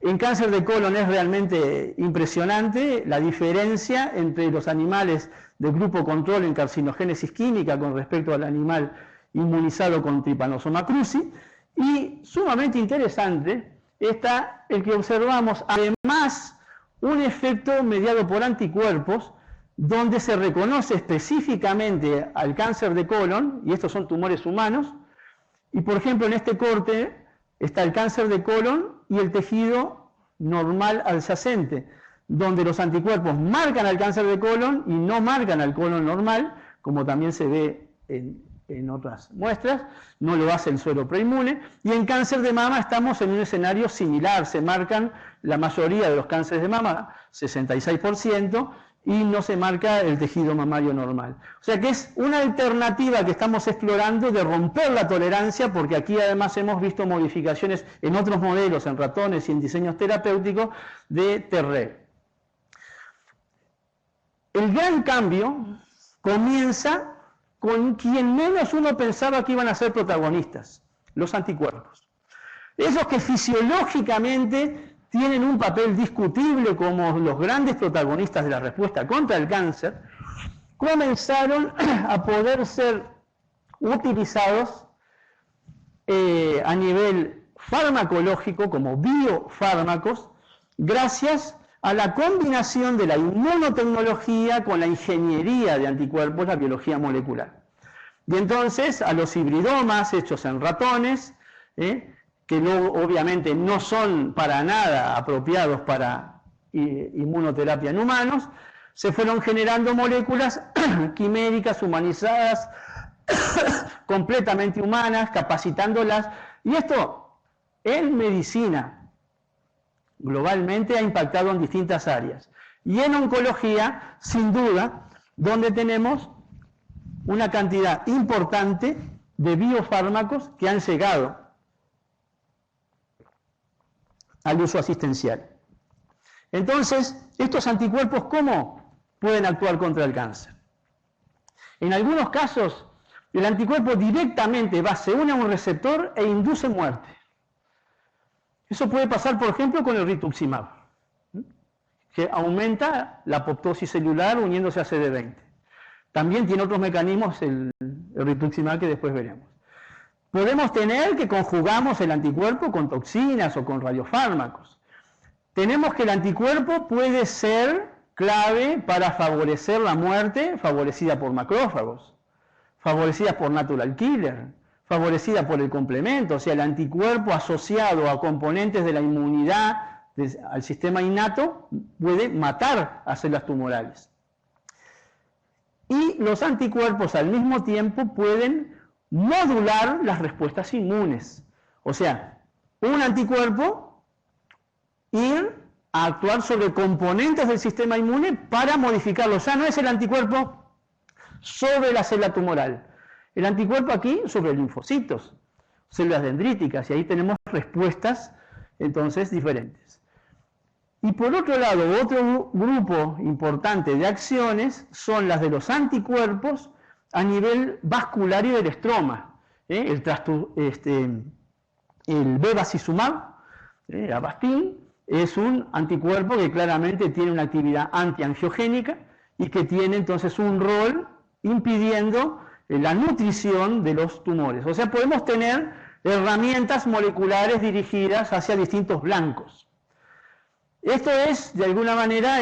En cáncer de colon es realmente impresionante la diferencia entre los animales del grupo control en carcinogénesis química con respecto al animal inmunizado con Trypanosoma cruzi, y sumamente interesante está el que observamos además un efecto mediado por anticuerpos donde se reconoce específicamente al cáncer de colon, y estos son tumores humanos, y por ejemplo en este corte está el cáncer de colon y el tejido normal adyacente, donde los anticuerpos marcan al cáncer de colon y no marcan al colon normal, como también se ve en otras muestras, no lo hace el suero preinmune, y en cáncer de mama estamos en un escenario similar, se marcan la mayoría de los cánceres de mama, 66%, y no se marca el tejido mamario normal. O sea que es una alternativa que estamos explorando de romper la tolerancia, porque aquí además hemos visto modificaciones en otros modelos, en ratones y en diseños terapéuticos de Treg. El gran cambio comienza con quien menos uno pensaba que iban a ser protagonistas, los anticuerpos. Esos que fisiológicamente tienen un papel discutible como los grandes protagonistas de la respuesta contra el cáncer, comenzaron a poder ser utilizados a nivel farmacológico como biofármacos, gracias a la combinación de la inmunotecnología con la ingeniería de anticuerpos, la biología molecular. Y entonces a los hibridomas hechos en ratones, que luego obviamente no son para nada apropiados para inmunoterapia en humanos, se fueron generando moléculas quiméricas humanizadas, completamente humanas, capacitándolas, y esto en medicina globalmente ha impactado en distintas áreas. Y en oncología, sin duda, donde tenemos una cantidad importante de biofármacos que han llegado al uso asistencial. Entonces, estos anticuerpos, ¿cómo pueden actuar contra el cáncer? En algunos casos, el anticuerpo directamente se une a un receptor e induce muerte. Eso puede pasar, por ejemplo, con el rituximab, que aumenta la apoptosis celular uniéndose a CD20. También tiene otros mecanismos el rituximab que después veremos. Podemos tener que conjugamos el anticuerpo con toxinas o con radiofármacos. Tenemos que el anticuerpo puede ser clave para favorecer la muerte, favorecida por macrófagos, favorecida por natural killer, favorecida por el complemento, o sea, el anticuerpo asociado a componentes de la inmunidad al sistema innato puede matar a células tumorales. Y los anticuerpos al mismo tiempo pueden modular las respuestas inmunes. O sea, un anticuerpo ir a actuar sobre componentes del sistema inmune para modificarlo. Ya no es el anticuerpo sobre la célula tumoral. El anticuerpo aquí sobre linfocitos, células dendríticas, y ahí tenemos respuestas entonces diferentes. Y por otro lado, otro grupo importante de acciones son las de los anticuerpos a nivel vascular y del estroma. El bevacizumab, Avastin, es un anticuerpo que claramente tiene una actividad antiangiogénica y que tiene entonces un rol impidiendo la nutrición de los tumores. O sea, podemos tener herramientas moleculares dirigidas hacia distintos blancos. Esto es, de alguna manera,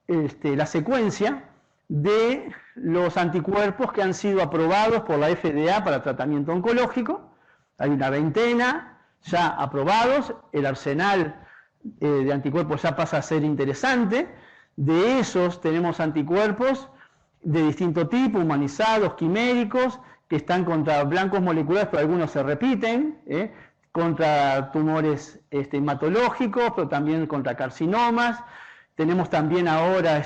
la secuencia de los anticuerpos que han sido aprobados por la FDA para tratamiento oncológico. Hay una veintena ya aprobados, el arsenal de anticuerpos ya pasa a ser interesante. De esos tenemos anticuerpos de distinto tipo, humanizados, quiméricos, que están contra blancos moleculares, pero algunos se repiten, contra tumores hematológicos, pero también contra carcinomas. Tenemos también ahora,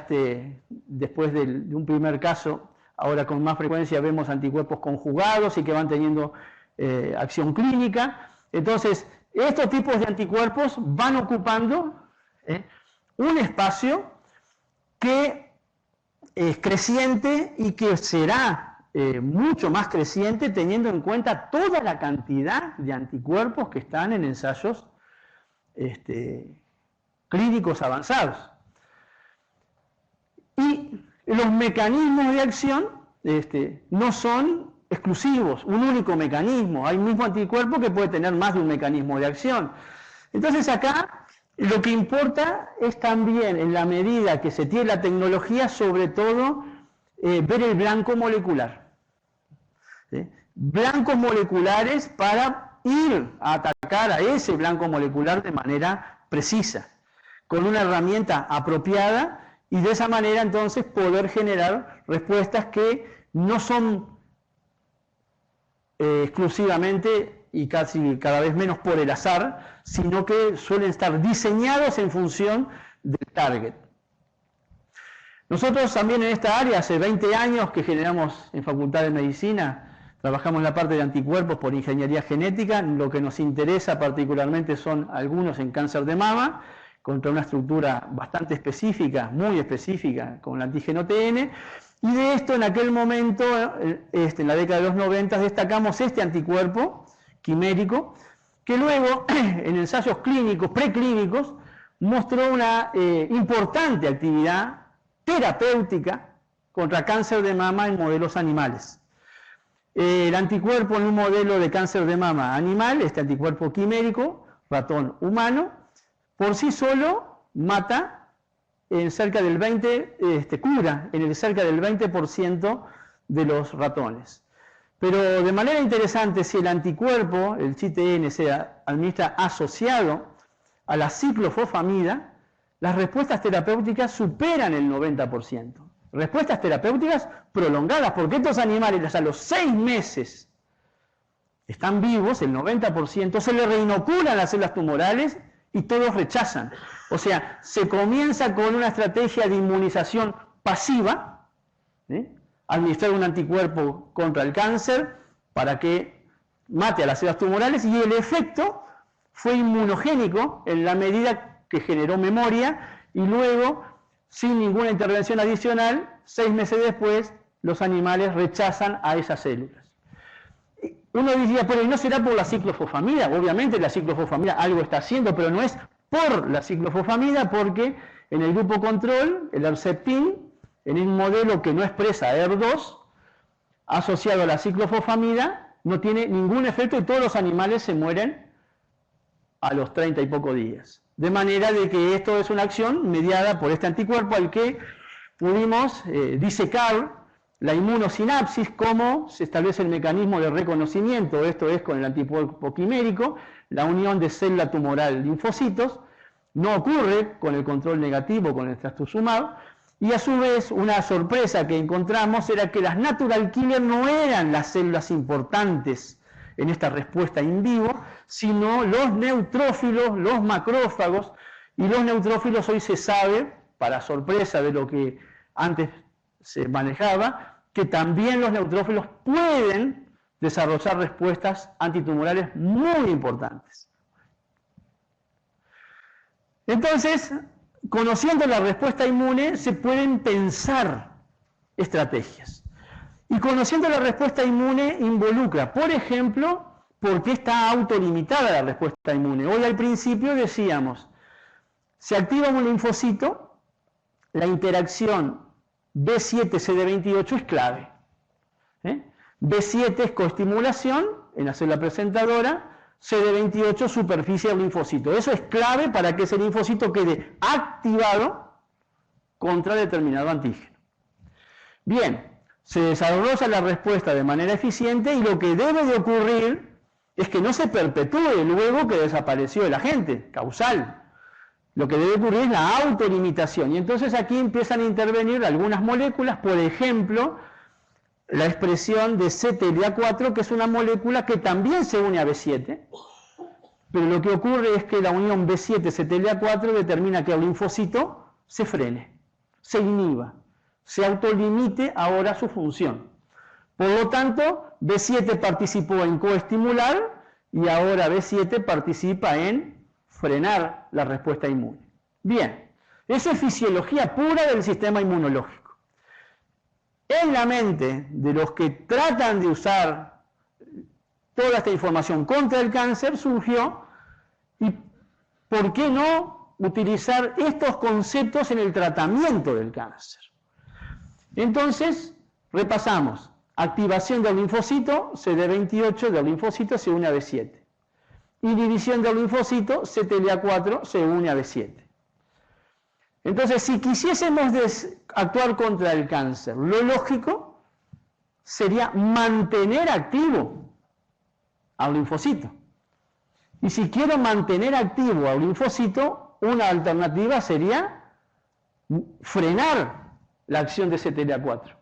después de un primer caso, ahora con más frecuencia vemos anticuerpos conjugados y que van teniendo acción clínica. Entonces, estos tipos de anticuerpos van ocupando un espacio que es creciente y que será mucho más creciente teniendo en cuenta toda la cantidad de anticuerpos que están en ensayos clínicos avanzados. Y los mecanismos de acción no son exclusivos, un único mecanismo. Hay un mismo anticuerpo que puede tener más de un mecanismo de acción. Entonces acá lo que importa es también, en la medida que se tiene la tecnología, sobre todo ver el blanco molecular. ¿Sí? Blancos moleculares para ir a atacar a ese blanco molecular de manera precisa, con una herramienta apropiada, y de esa manera entonces poder generar respuestas que no son exclusivamente y casi cada vez menos por el azar, sino que suelen estar diseñados en función del target. Nosotros también en esta área, hace 20 años que generamos en Facultad de Medicina, trabajamos en la parte de anticuerpos por ingeniería genética. Lo que nos interesa particularmente son algunos en cáncer de mama, contra una estructura bastante específica, muy específica, con el antígeno TN. Y de esto en aquel momento, en la década de los 90, destacamos este anticuerpo quimérico, que luego en ensayos clínicos, preclínicos, mostró una importante actividad terapéutica contra cáncer de mama en modelos animales. El anticuerpo en un modelo de cáncer de mama animal, este anticuerpo quimérico, ratón humano, por sí solo mata en cerca del 20%, cura en cerca del 20% de los ratones. Pero de manera interesante, si el anticuerpo, el CTN, se administra asociado a la ciclofosfamida, las respuestas terapéuticas superan el 90%. Respuestas terapéuticas prolongadas, porque estos animales hasta los 6 meses están vivos, el 90%, se le reinoculan las células tumorales y todos rechazan. O sea, se comienza con una estrategia de inmunización pasiva, administrar un anticuerpo contra el cáncer para que mate a las células tumorales, y el efecto fue inmunogénico en la medida que generó memoria, y luego, sin ninguna intervención adicional, 6 meses después, los animales rechazan a esas células. Uno diría, pero ¿no será por la ciclofosfamida? Obviamente la ciclofosfamida algo está haciendo, pero no es por la ciclofosfamida, porque en el grupo control, el Herceptin, en un modelo que no expresa ER2, asociado a la ciclofosfamida, no tiene ningún efecto y todos los animales se mueren a los 30 y pocos días. De manera de que esto es una acción mediada por este anticuerpo al que pudimos disecar la inmunosinapsis, cómo se establece el mecanismo de reconocimiento, esto es con el anticuerpo quimérico, la unión de célula tumoral linfocitos, no ocurre con el control negativo, con el trastuzumab, y a su vez una sorpresa que encontramos era que las natural killer no eran las células importantes en esta respuesta in vivo, sino los neutrófilos, los macrófagos, y los neutrófilos hoy se sabe, para sorpresa de lo que antes se manejaba, que también los neutrófilos pueden desarrollar respuestas antitumorales muy importantes. Entonces, conociendo la respuesta inmune, se pueden pensar estrategias. Y conociendo la respuesta inmune involucra, por ejemplo, por qué está autolimitada la respuesta inmune. Hoy al principio decíamos, se activa un linfocito, la interacción B7-CD28 es clave. B7 es coestimulación en la célula presentadora, CD28 superficie del linfocito. Eso es clave para que ese linfocito quede activado contra determinado antígeno. Bien, se desarrolla la respuesta de manera eficiente y lo que debe de ocurrir es que no se perpetúe luego que desapareció el agente causal. Lo que debe ocurrir es la autolimitación. Y entonces aquí empiezan a intervenir algunas moléculas, por ejemplo, la expresión de CTLA4, que es una molécula que también se une a B7, pero lo que ocurre es que la unión B7-CTLA4 determina que el linfocito se frene, se inhiba, se autolimite ahora su función. Por lo tanto, B7 participó en coestimular y ahora B7 participa en frenar la respuesta inmune. Bien, eso es fisiología pura del sistema inmunológico. En la mente de los que tratan de usar toda esta información contra el cáncer surgió, ¿y por qué no utilizar estos conceptos en el tratamiento del cáncer? Entonces, repasamos. Activación del linfocito, CD28 del linfocito se une a B7. Inhibición del linfocito, CTLA4 se une a B7. Entonces, si quisiésemos actuar contra el cáncer, lo lógico sería mantener activo al linfocito. Y si quiero mantener activo al linfocito, una alternativa sería frenar la acción de CTLA4.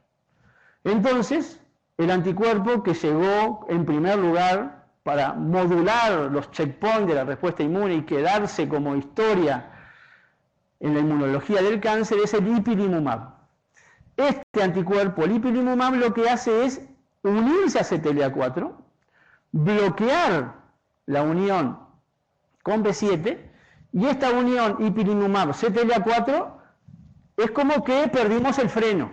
Entonces, el anticuerpo que llegó en primer lugar para modular los checkpoints de la respuesta inmune y quedarse como historia en la inmunología del cáncer es el ipilimumab. Este anticuerpo, el ipilimumab, lo que hace es unirse a CTLA4, bloquear la unión con B7, y esta unión ipilimumab-CTLA4 es como que perdimos el freno.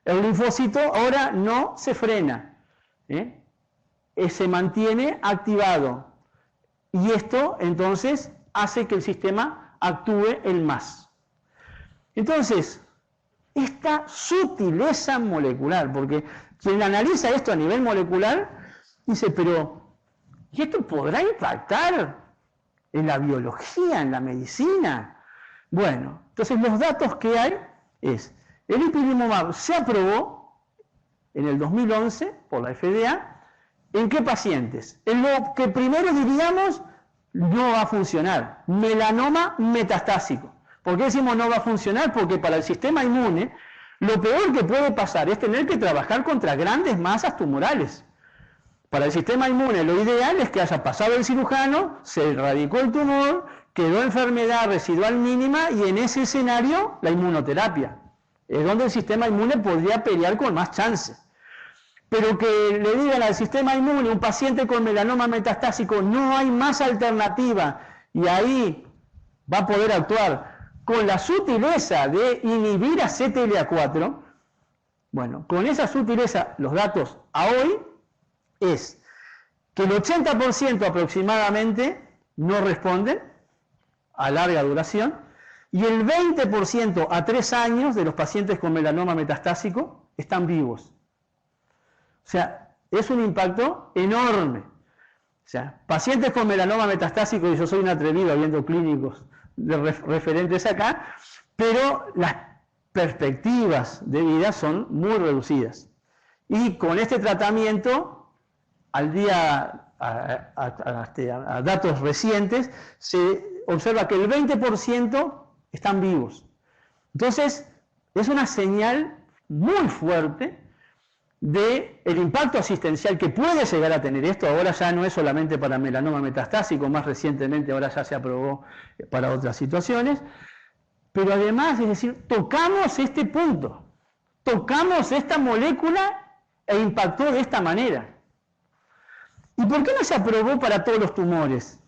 El linfocito ahora no se frena, se mantiene activado, y esto entonces hace que el sistema actúe en más. Entonces, esta sutileza molecular, porque quien analiza esto a nivel molecular dice, pero ¿y esto podrá impactar en la biología, en la medicina? Bueno, entonces los datos que hay es, el ipilimumab se aprobó en el 2011 por la FDA. ¿En qué pacientes? En lo que primero diríamos no va a funcionar, melanoma metastásico. ¿Por qué decimos no va a funcionar? Porque para el sistema inmune lo peor que puede pasar es tener que trabajar contra grandes masas tumorales. Para el sistema inmune lo ideal es que haya pasado el cirujano, se erradicó el tumor quedó enfermedad residual mínima y en ese escenario la inmunoterapia. Es donde el sistema inmune podría pelear con más chance. Pero que le digan al sistema inmune, un paciente con melanoma metastásico, no hay más alternativa y ahí va a poder actuar con la sutileza de inhibir a CTLA4. Bueno, con esa sutileza, los datos a hoy es que el 80% aproximadamente no responden a larga duración y el 20% a 3 años de los pacientes con melanoma metastásico están vivos. O sea, es un impacto enorme. O sea, pacientes con melanoma metastásico, y yo soy un atrevido viendo clínicos referentes acá, pero las perspectivas de vida son muy reducidas. Y con este tratamiento, al día, a datos recientes, se observa que el 20% están vivos. Entonces, es una señal muy fuerte del impacto asistencial que puede llegar a tener esto. Ahora ya no es solamente para melanoma metastásico, más recientemente ahora ya se aprobó para otras situaciones, pero además, es decir, tocamos este punto, tocamos esta molécula e impactó de esta manera. ¿Y por qué no se aprobó para todos los tumores?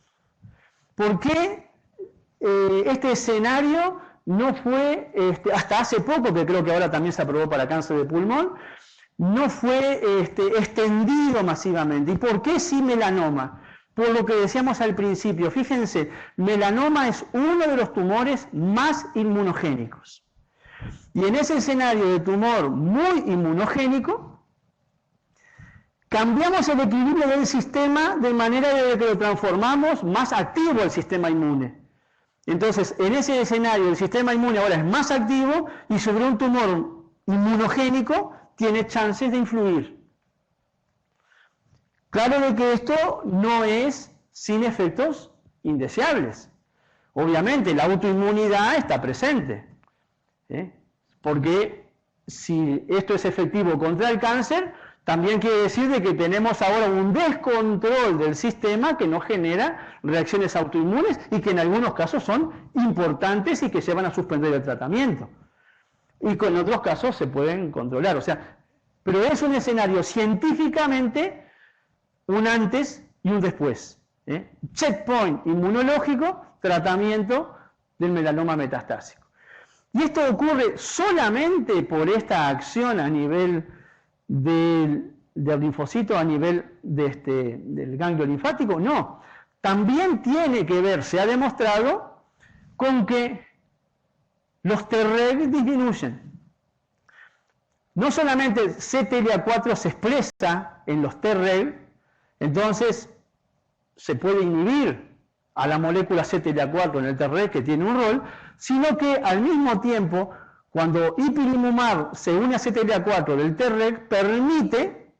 ¿Por qué este escenario no fue, hasta hace poco, que creo que ahora también se aprobó para cáncer de pulmón, no fue extendido masivamente? ¿Y por qué sí melanoma? Por lo que decíamos al principio, fíjense, melanoma es uno de los tumores más inmunogénicos. Y en ese escenario de tumor muy inmunogénico, cambiamos el equilibrio del sistema de manera de que lo transformamos más activo el sistema inmune. Entonces, en ese escenario el sistema inmune ahora es más activo y sobre un tumor inmunogénico tiene chances de influir. Claro de que esto no es sin efectos indeseables. Obviamente la autoinmunidad está presente, porque si esto es efectivo contra el cáncer, también quiere decir de que tenemos ahora un descontrol del sistema que nos genera reacciones autoinmunes y que en algunos casos son importantes y que llevan a suspender el tratamiento. Y en otros casos se pueden controlar. O sea, pero es un escenario científicamente un antes y un después. Checkpoint inmunológico, tratamiento del melanoma metastásico. Y esto ocurre solamente por esta acción a nivel del linfocito, a nivel del ganglio linfático. No, también tiene que ver, se ha demostrado, con que los Treg disminuyen. No solamente CTLA4 se expresa en los Treg, entonces se puede inhibir a la molécula CTLA4 en el Treg, que tiene un rol, sino que al mismo tiempo, cuando ipilimumab se une a CTLA4 del Treg, permite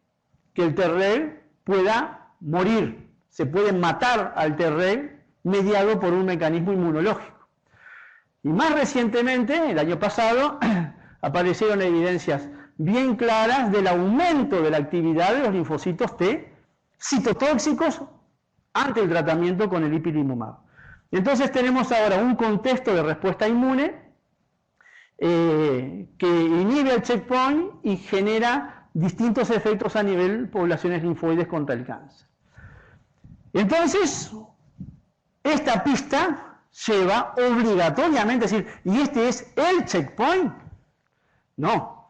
que el Treg pueda morir. Se puede matar al Treg mediado por un mecanismo inmunológico. Y más recientemente, el año pasado, aparecieron evidencias bien claras del aumento de la actividad de los linfocitos T citotóxicos ante el tratamiento con el ipilimumab. Entonces tenemos ahora un contexto de respuesta inmune que inhibe el checkpoint y genera distintos efectos a nivel poblaciones linfoides contra el cáncer. Entonces, esta pista lleva obligatoriamente a decir, ¿y este es el checkpoint? No.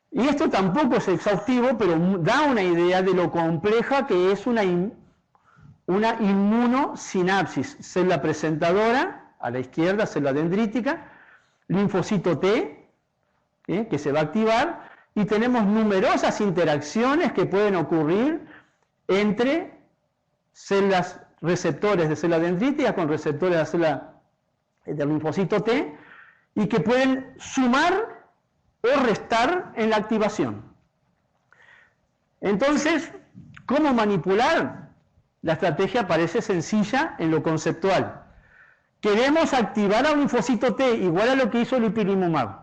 Y esto tampoco es exhaustivo, pero da una idea de lo compleja que es una inmunosinapsis. Célula presentadora, a la izquierda, célula dendrítica, linfocito T, que se va a activar, y tenemos numerosas interacciones que pueden ocurrir entre células receptores de célula dendrítica con receptores de la célula del linfocito T, y que pueden sumar o restar en la activación. Entonces, ¿cómo manipular? La estrategia parece sencilla en lo conceptual. Queremos activar a un linfocito T igual a lo que hizo el ipilimumab.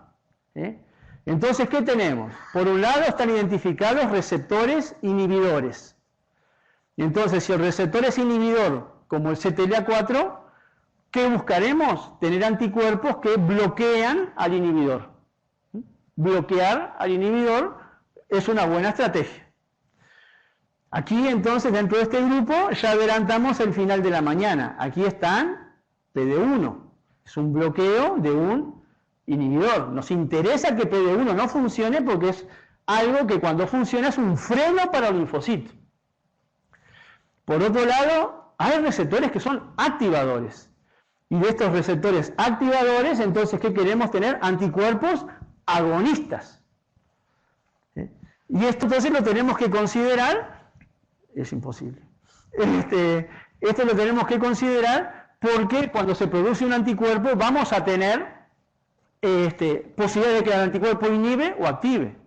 Entonces, ¿qué tenemos? Por un lado están identificados receptores inhibidores. Entonces, si el receptor es inhibidor, como el CTLA4, ¿qué buscaremos? Tener anticuerpos que bloquean al inhibidor. Bloquear al inhibidor es una buena estrategia. Aquí entonces dentro de este grupo ya adelantamos el final de la mañana. Aquí están PD1. Es un bloqueo de un inhibidor. Nos interesa que PD1 no funcione porque es algo que cuando funciona es un freno para el linfocito. Por otro lado, hay receptores que son activadores. Y de estos receptores activadores, entonces, ¿qué queremos tener? Anticuerpos agonistas. Y esto entonces lo tenemos que considerar, es imposible. Esto lo tenemos que considerar porque cuando se produce un anticuerpo vamos a tener posibilidad de que el anticuerpo inhibe o active.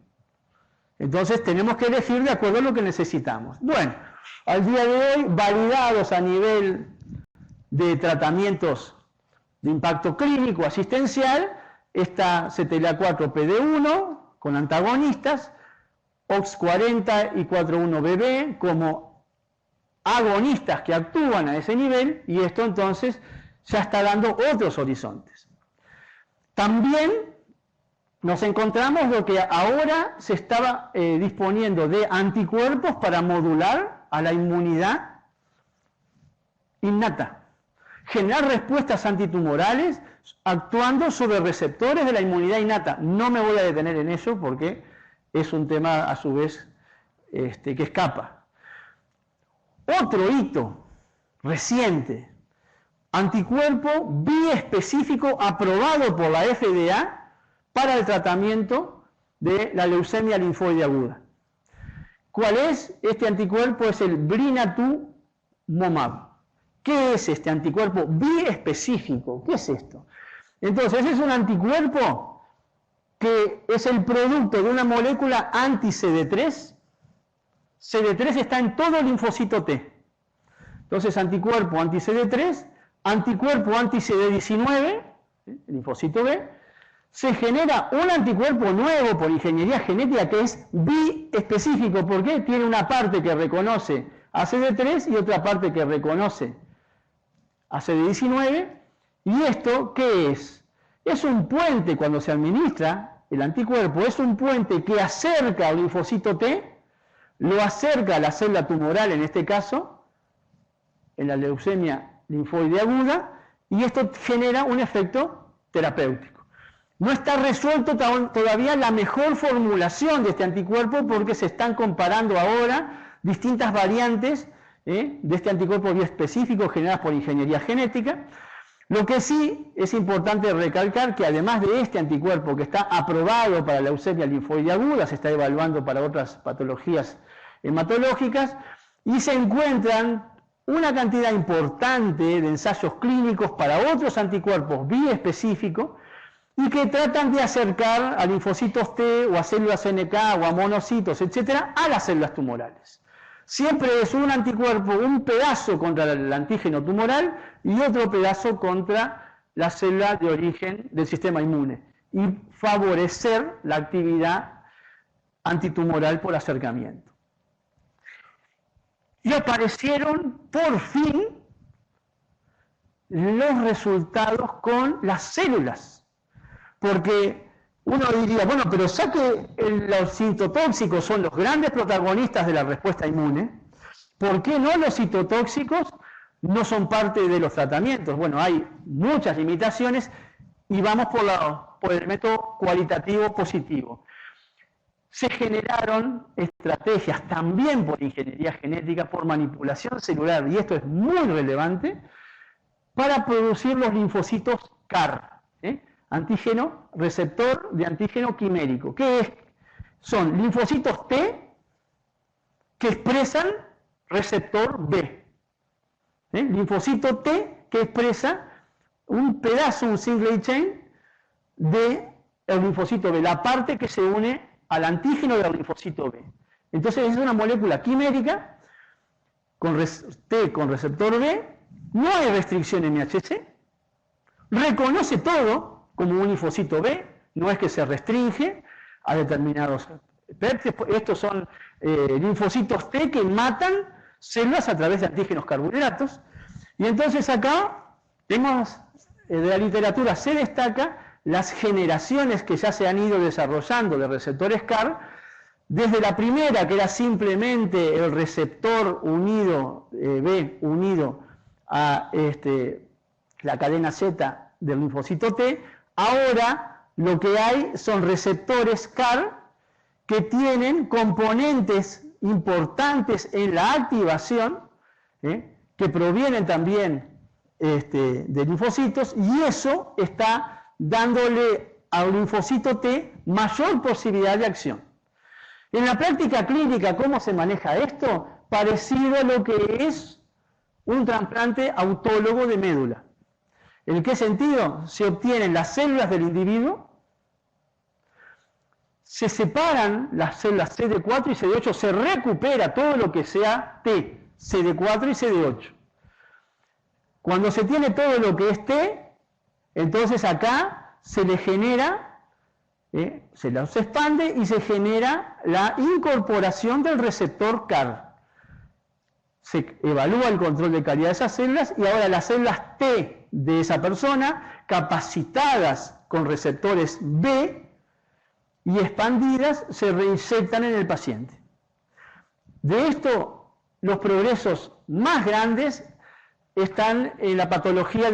Entonces tenemos que elegir de acuerdo a lo que necesitamos. Bueno, al día de hoy, validados a nivel de tratamientos de impacto clínico asistencial, está CTLA4-PD1 con antagonistas, OX40 y 41BB como agonistas que actúan a ese nivel, y esto entonces ya está dando otros horizontes. También nos encontramos lo que ahora se estaba disponiendo de anticuerpos para modular a la inmunidad innata, generar respuestas antitumorales actuando sobre receptores de la inmunidad innata. No me voy a detener en eso porque es un tema a su vez que escapa. Otro hito reciente, anticuerpo biespecífico aprobado por la FDA para el tratamiento de la leucemia linfoide aguda. ¿Cuál es? Este anticuerpo es el blinatumomab. ¿Qué es este anticuerpo biespecífico? ¿Qué es esto? Entonces, es un anticuerpo que es el producto de una molécula anti-CD3. CD3 está en todo linfocito T. Entonces, anticuerpo anti-CD3, anticuerpo anti-CD19, el linfocito B, se genera un anticuerpo nuevo por ingeniería genética que es biespecífico. ¿Por qué? Tiene una parte que reconoce a CD3 y otra parte que reconoce a CD19. ¿Y esto qué es? Es un puente, cuando se administra el anticuerpo, es un puente que acerca al linfocito T, lo acerca a la célula tumoral, en este caso, en la leucemia linfoide aguda, y esto genera un efecto terapéutico. No está resuelto todavía la mejor formulación de este anticuerpo porque se están comparando ahora distintas variantes de este anticuerpo biespecífico generadas por ingeniería genética. Lo que sí es importante recalcar que además de este anticuerpo que está aprobado para la leucemia linfoide aguda, se está evaluando para otras patologías hematológicas, y se encuentran una cantidad importante de ensayos clínicos para otros anticuerpos biespecíficos y que tratan de acercar a linfocitos T o a células NK o a monocitos, etcétera, a las células tumorales. Siempre es un anticuerpo, un pedazo contra el antígeno tumoral y otro pedazo contra la célula de origen del sistema inmune, y favorecer la actividad antitumoral por acercamiento. Y aparecieron por fin los resultados con las células. Porque uno diría, bueno, pero ya que los citotóxicos son los grandes protagonistas de la respuesta inmune, ¿por qué no los citotóxicos no son parte de los tratamientos? Bueno, hay muchas limitaciones y vamos por el método cualitativo positivo. Se generaron estrategias también por ingeniería genética, por manipulación celular, y esto es muy relevante, para producir los linfocitos CAR, antígeno, receptor de antígeno quimérico. ¿Qué es? Son linfocitos T que expresan receptor B. Linfocito T que expresa un pedazo, un single chain del linfocito B, la parte que se une al antígeno del linfocito B. Entonces es una molécula quimérica con T con receptor B, no hay restricción en MHC, reconoce todo como un linfocito B, no es que se restringe a determinados péptidos. Estos son linfocitos T que matan células a través de antígenos carbohidratos. Y entonces acá De la literatura se destaca las generaciones que ya se han ido desarrollando de receptores CAR, desde la primera, que era simplemente el receptor unido, B unido a la cadena Z del linfocito T. Ahora lo que hay son receptores CAR que tienen componentes importantes en la activación, que provienen también de linfocitos, y eso está dándole al linfocito T mayor posibilidad de acción. En la práctica clínica, ¿cómo se maneja esto? Parecido a lo que es un trasplante autólogo de médula. ¿En qué sentido? Se obtienen las células del individuo, se separan las células CD4 y CD8, se recupera todo lo que sea T, CD4 y CD8. Cuando se tiene todo lo que es T, entonces acá se le genera, se los expande y se genera la incorporación del receptor CAR. Se evalúa el control de calidad de esas células y ahora las células T de esa persona, capacitadas con receptores B y expandidas, se reinyectan en el paciente. De esto, los progresos más grandes están en la patología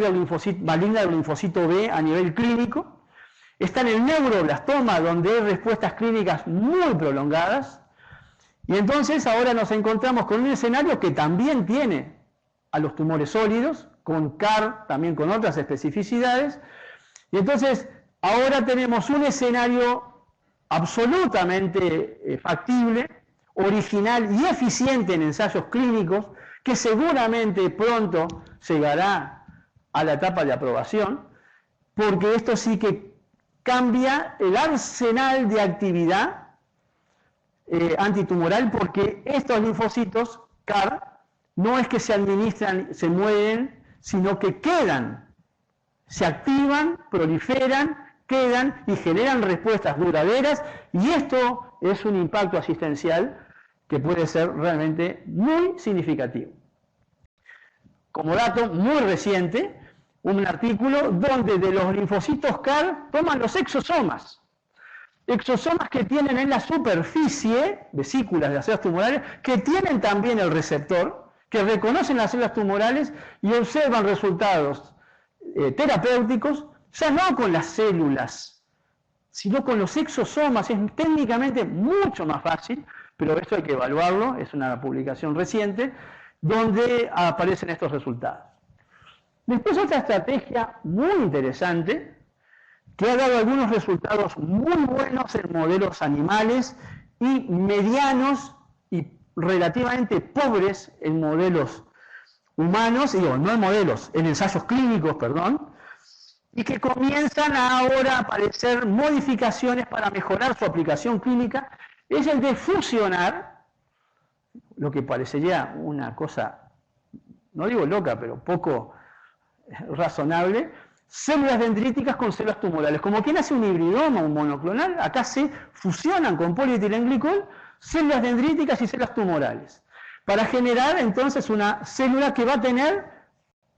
maligna del linfocito B a nivel clínico. Está en el neuroblastoma, donde hay respuestas clínicas muy prolongadas. Y entonces ahora nos encontramos con un escenario que también tiene a los tumores sólidos, con CAR, también con otras especificidades. Y entonces ahora tenemos un escenario absolutamente factible, original y eficiente en ensayos clínicos, que seguramente pronto llegará a la etapa de aprobación, porque esto sí que cambia el arsenal de actividad antitumoral, porque estos linfocitos CAR no es que se administran, se mueren, sino que quedan, se activan, proliferan, quedan y generan respuestas duraderas, y esto es un impacto asistencial que puede ser realmente muy significativo. Como dato muy reciente, un artículo donde de los linfocitos CAR toman los exosomas que tienen en la superficie, vesículas de las células tumorales, que tienen también el receptor, que reconocen las células tumorales y observan resultados terapéuticos, ya no con las células, sino con los exosomas. Es técnicamente mucho más fácil, pero esto hay que evaluarlo, es una publicación reciente, donde aparecen estos resultados. Después otra estrategia muy interesante, que ha dado algunos resultados muy buenos en modelos animales y medianos y relativamente pobres en modelos humanos, no en modelos, en ensayos clínicos, perdón, y que comienzan ahora a aparecer modificaciones para mejorar su aplicación clínica, es el de fusionar, lo que parecería una cosa, no digo loca, pero poco razonable, células dendríticas con células tumorales. Como quien hace un hibridoma, un monoclonal, acá se fusionan con polietilenglicol células dendríticas y células tumorales, para generar entonces una célula que va a tener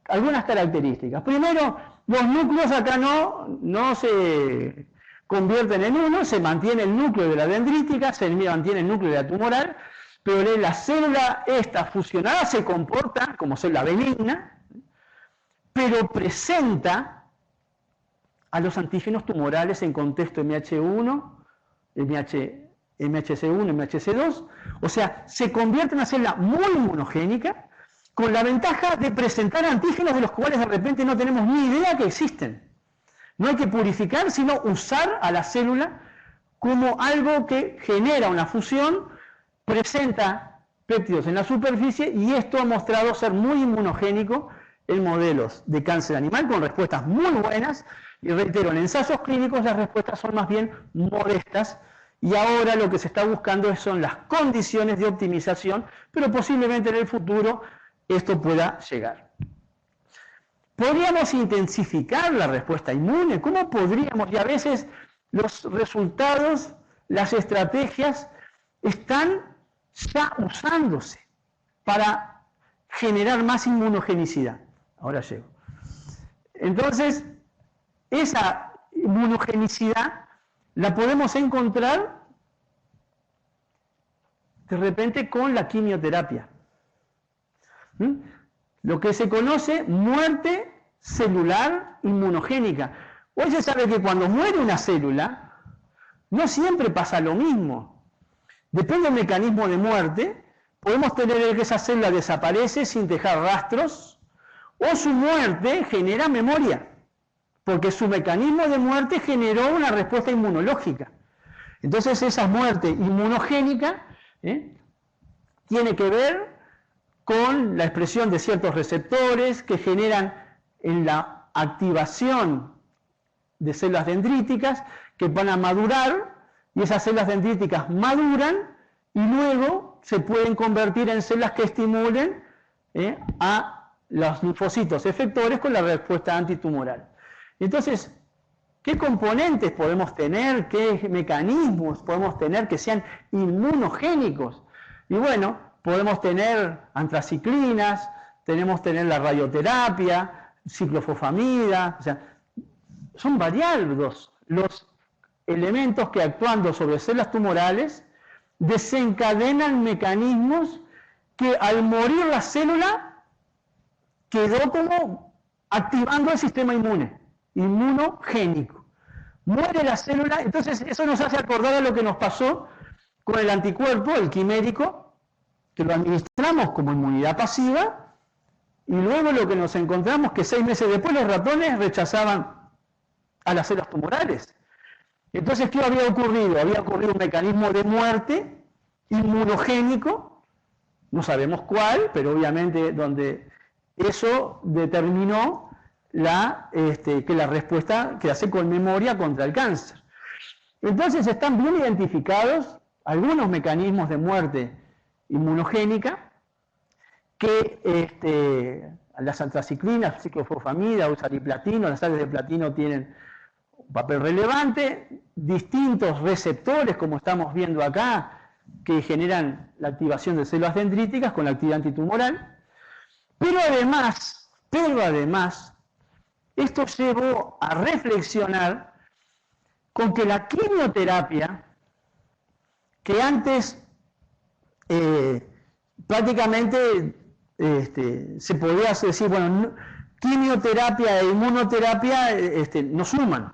algunas características. Primero, los núcleos acá no se convierten en uno, se mantiene el núcleo de la dendrítica, se mantiene el núcleo de la tumoral, pero la célula esta fusionada se comporta como célula benigna, pero presenta a los antígenos tumorales en contexto MH1, MHC1, MHC2, o sea, se convierte en una célula muy inmunogénica, con la ventaja de presentar antígenos de los cuales de repente no tenemos ni idea que existen. No hay que purificar, sino usar a la célula como algo que genera una fusión, presenta péptidos en la superficie, y esto ha mostrado ser muy inmunogénico en modelos de cáncer animal con respuestas muy buenas, y reitero, en ensayos clínicos las respuestas son más bien modestas, y ahora lo que se está buscando son las condiciones de optimización, pero posiblemente en el futuro esto pueda llegar. ¿Podríamos intensificar la respuesta inmune? ¿Cómo podríamos? Y a veces los resultados, las estrategias están ya usándose para generar más inmunogenicidad. Ahora llego. Entonces, esa inmunogenicidad la podemos encontrar de repente con la quimioterapia. Lo que se conoce muerte celular inmunogénica. Hoy se sabe que cuando muere una célula, no siempre pasa lo mismo. Depende del mecanismo de muerte, podemos tener que esa célula desaparece sin dejar rastros, o su muerte genera memoria, porque su mecanismo de muerte generó una respuesta inmunológica. Entonces esa muerte inmunogénica tiene que ver con la expresión de ciertos receptores que generan en la activación de células dendríticas que van a madurar, y esas células dendríticas maduran y luego se pueden convertir en células que estimulen a los linfocitos efectores con la respuesta antitumoral. Entonces, ¿qué componentes podemos tener? ¿Qué mecanismos podemos tener que sean inmunogénicos? Y bueno, podemos tener antraciclinas, tenemos tener la radioterapia, ciclofosfamida, o sea, son variados los elementos que actuando sobre células tumorales desencadenan mecanismos que al morir la célula quedó como activando el sistema inmunogénico. Muere la célula, entonces eso nos hace acordar a lo que nos pasó con el anticuerpo, el quimérico, que lo administramos como inmunidad pasiva, y luego lo que nos encontramos que 6 meses después los ratones rechazaban a las células tumorales. Entonces, ¿qué había ocurrido? Había ocurrido un mecanismo de muerte inmunogénico, no sabemos cuál, pero obviamente donde eso determinó que la respuesta quedase con memoria contra el cáncer. Entonces están bien identificados algunos mecanismos de muerte inmunogénica que las antraciclinas, ciclofosfamida, oxaliplatino, las sales de platino tienen un papel relevante, distintos receptores, como estamos viendo acá, que generan la activación de células dendríticas con la actividad antitumoral, pero además, esto llevó a reflexionar con que la quimioterapia, que antes prácticamente se podía decir, bueno, quimioterapia e inmunoterapia no suman.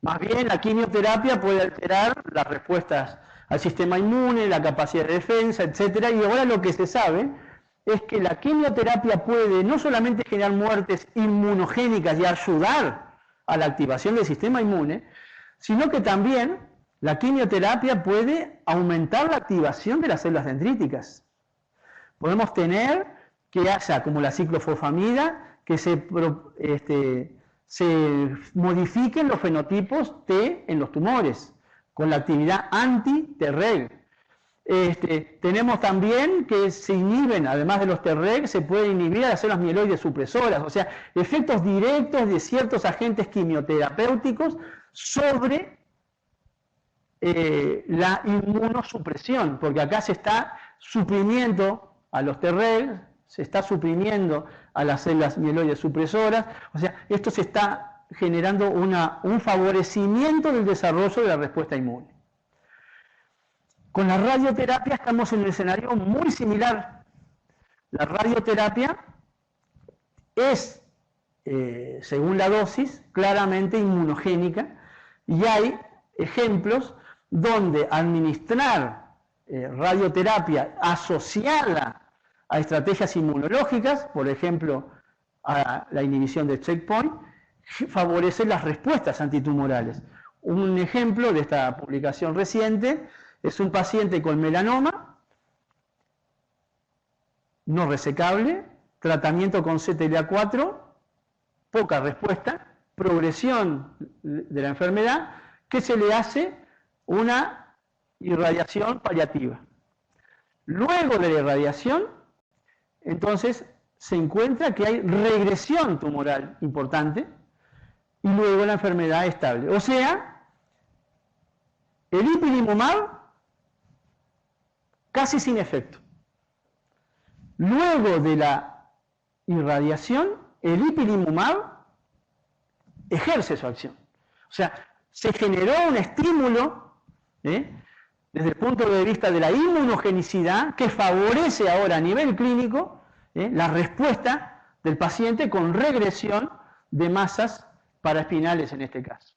Más bien la quimioterapia puede alterar las respuestas al sistema inmune, la capacidad de defensa, etc. Y ahora lo que se sabe es que la quimioterapia puede no solamente generar muertes inmunogénicas y ayudar a la activación del sistema inmune, sino que también la quimioterapia puede aumentar la activación de las células dendríticas. Podemos tener que haya, como la ciclofosfamida, que se modifiquen los fenotipos T en los tumores, con la actividad anti-Treg. Tenemos también que se inhiben, además de los Treg, se pueden inhibir a las células mieloides supresoras, o sea, efectos directos de ciertos agentes quimioterapéuticos sobre la inmunosupresión, porque acá se está suprimiendo a los Treg, se está suprimiendo a las células mieloides supresoras, o sea, esto se está generando un favorecimiento del desarrollo de la respuesta inmune. Con la radioterapia estamos en un escenario muy similar. La radioterapia es, según la dosis, claramente inmunogénica, y hay ejemplos donde administrar radioterapia asociada a estrategias inmunológicas, por ejemplo, a la inhibición de checkpoint, favorece las respuestas antitumorales. Un ejemplo de esta publicación reciente es un paciente con melanoma no resecable, tratamiento con CTLA4, poca respuesta, progresión de la enfermedad, que se le hace una irradiación paliativa. Luego de la irradiación, entonces se encuentra que hay regresión tumoral importante y luego la enfermedad estable. O sea, el ipilimumab casi sin efecto. Luego de la irradiación, el ipilimumab ejerce su acción. O sea, se generó un estímulo, desde el punto de vista de la inmunogenicidad, que favorece ahora a nivel clínico la respuesta del paciente con regresión de masas paraespinales en este caso.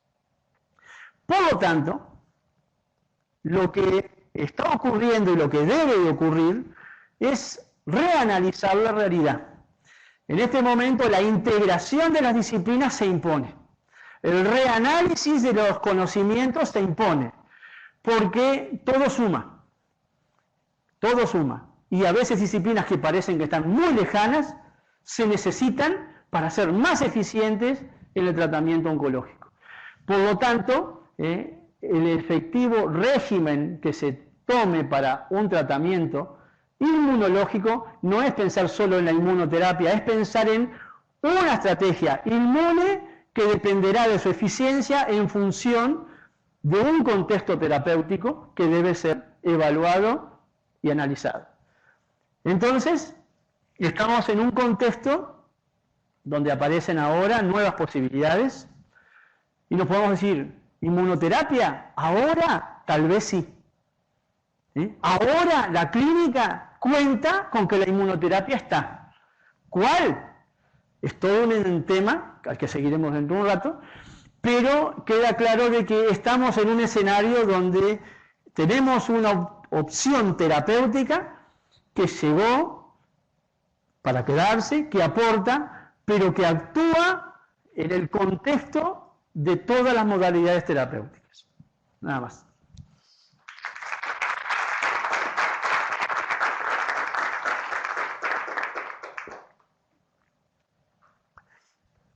Por lo tanto, lo que está ocurriendo y lo que debe de ocurrir es reanalizar la realidad. En este momento la integración de las disciplinas se impone. El reanálisis de los conocimientos se impone, porque todo suma. Todo suma. Y a veces disciplinas que parecen que están muy lejanas se necesitan para ser más eficientes en el tratamiento oncológico. Por lo tanto, el efectivo régimen que se tome para un tratamiento inmunológico no es pensar solo en la inmunoterapia, es pensar en una estrategia inmune que dependerá de su eficiencia en función de un contexto terapéutico que debe ser evaluado y analizado. Entonces, estamos en un contexto donde aparecen ahora nuevas posibilidades y nos podemos decir, ¿inmunoterapia? Ahora, tal vez sí. Ahora la clínica cuenta con que la inmunoterapia está. ¿Cuál? Es todo un tema al que seguiremos dentro de un rato, pero queda claro de que estamos en un escenario donde tenemos una opción terapéutica que llegó para quedarse, que aporta, pero que actúa en el contexto de todas las modalidades terapéuticas. Nada más.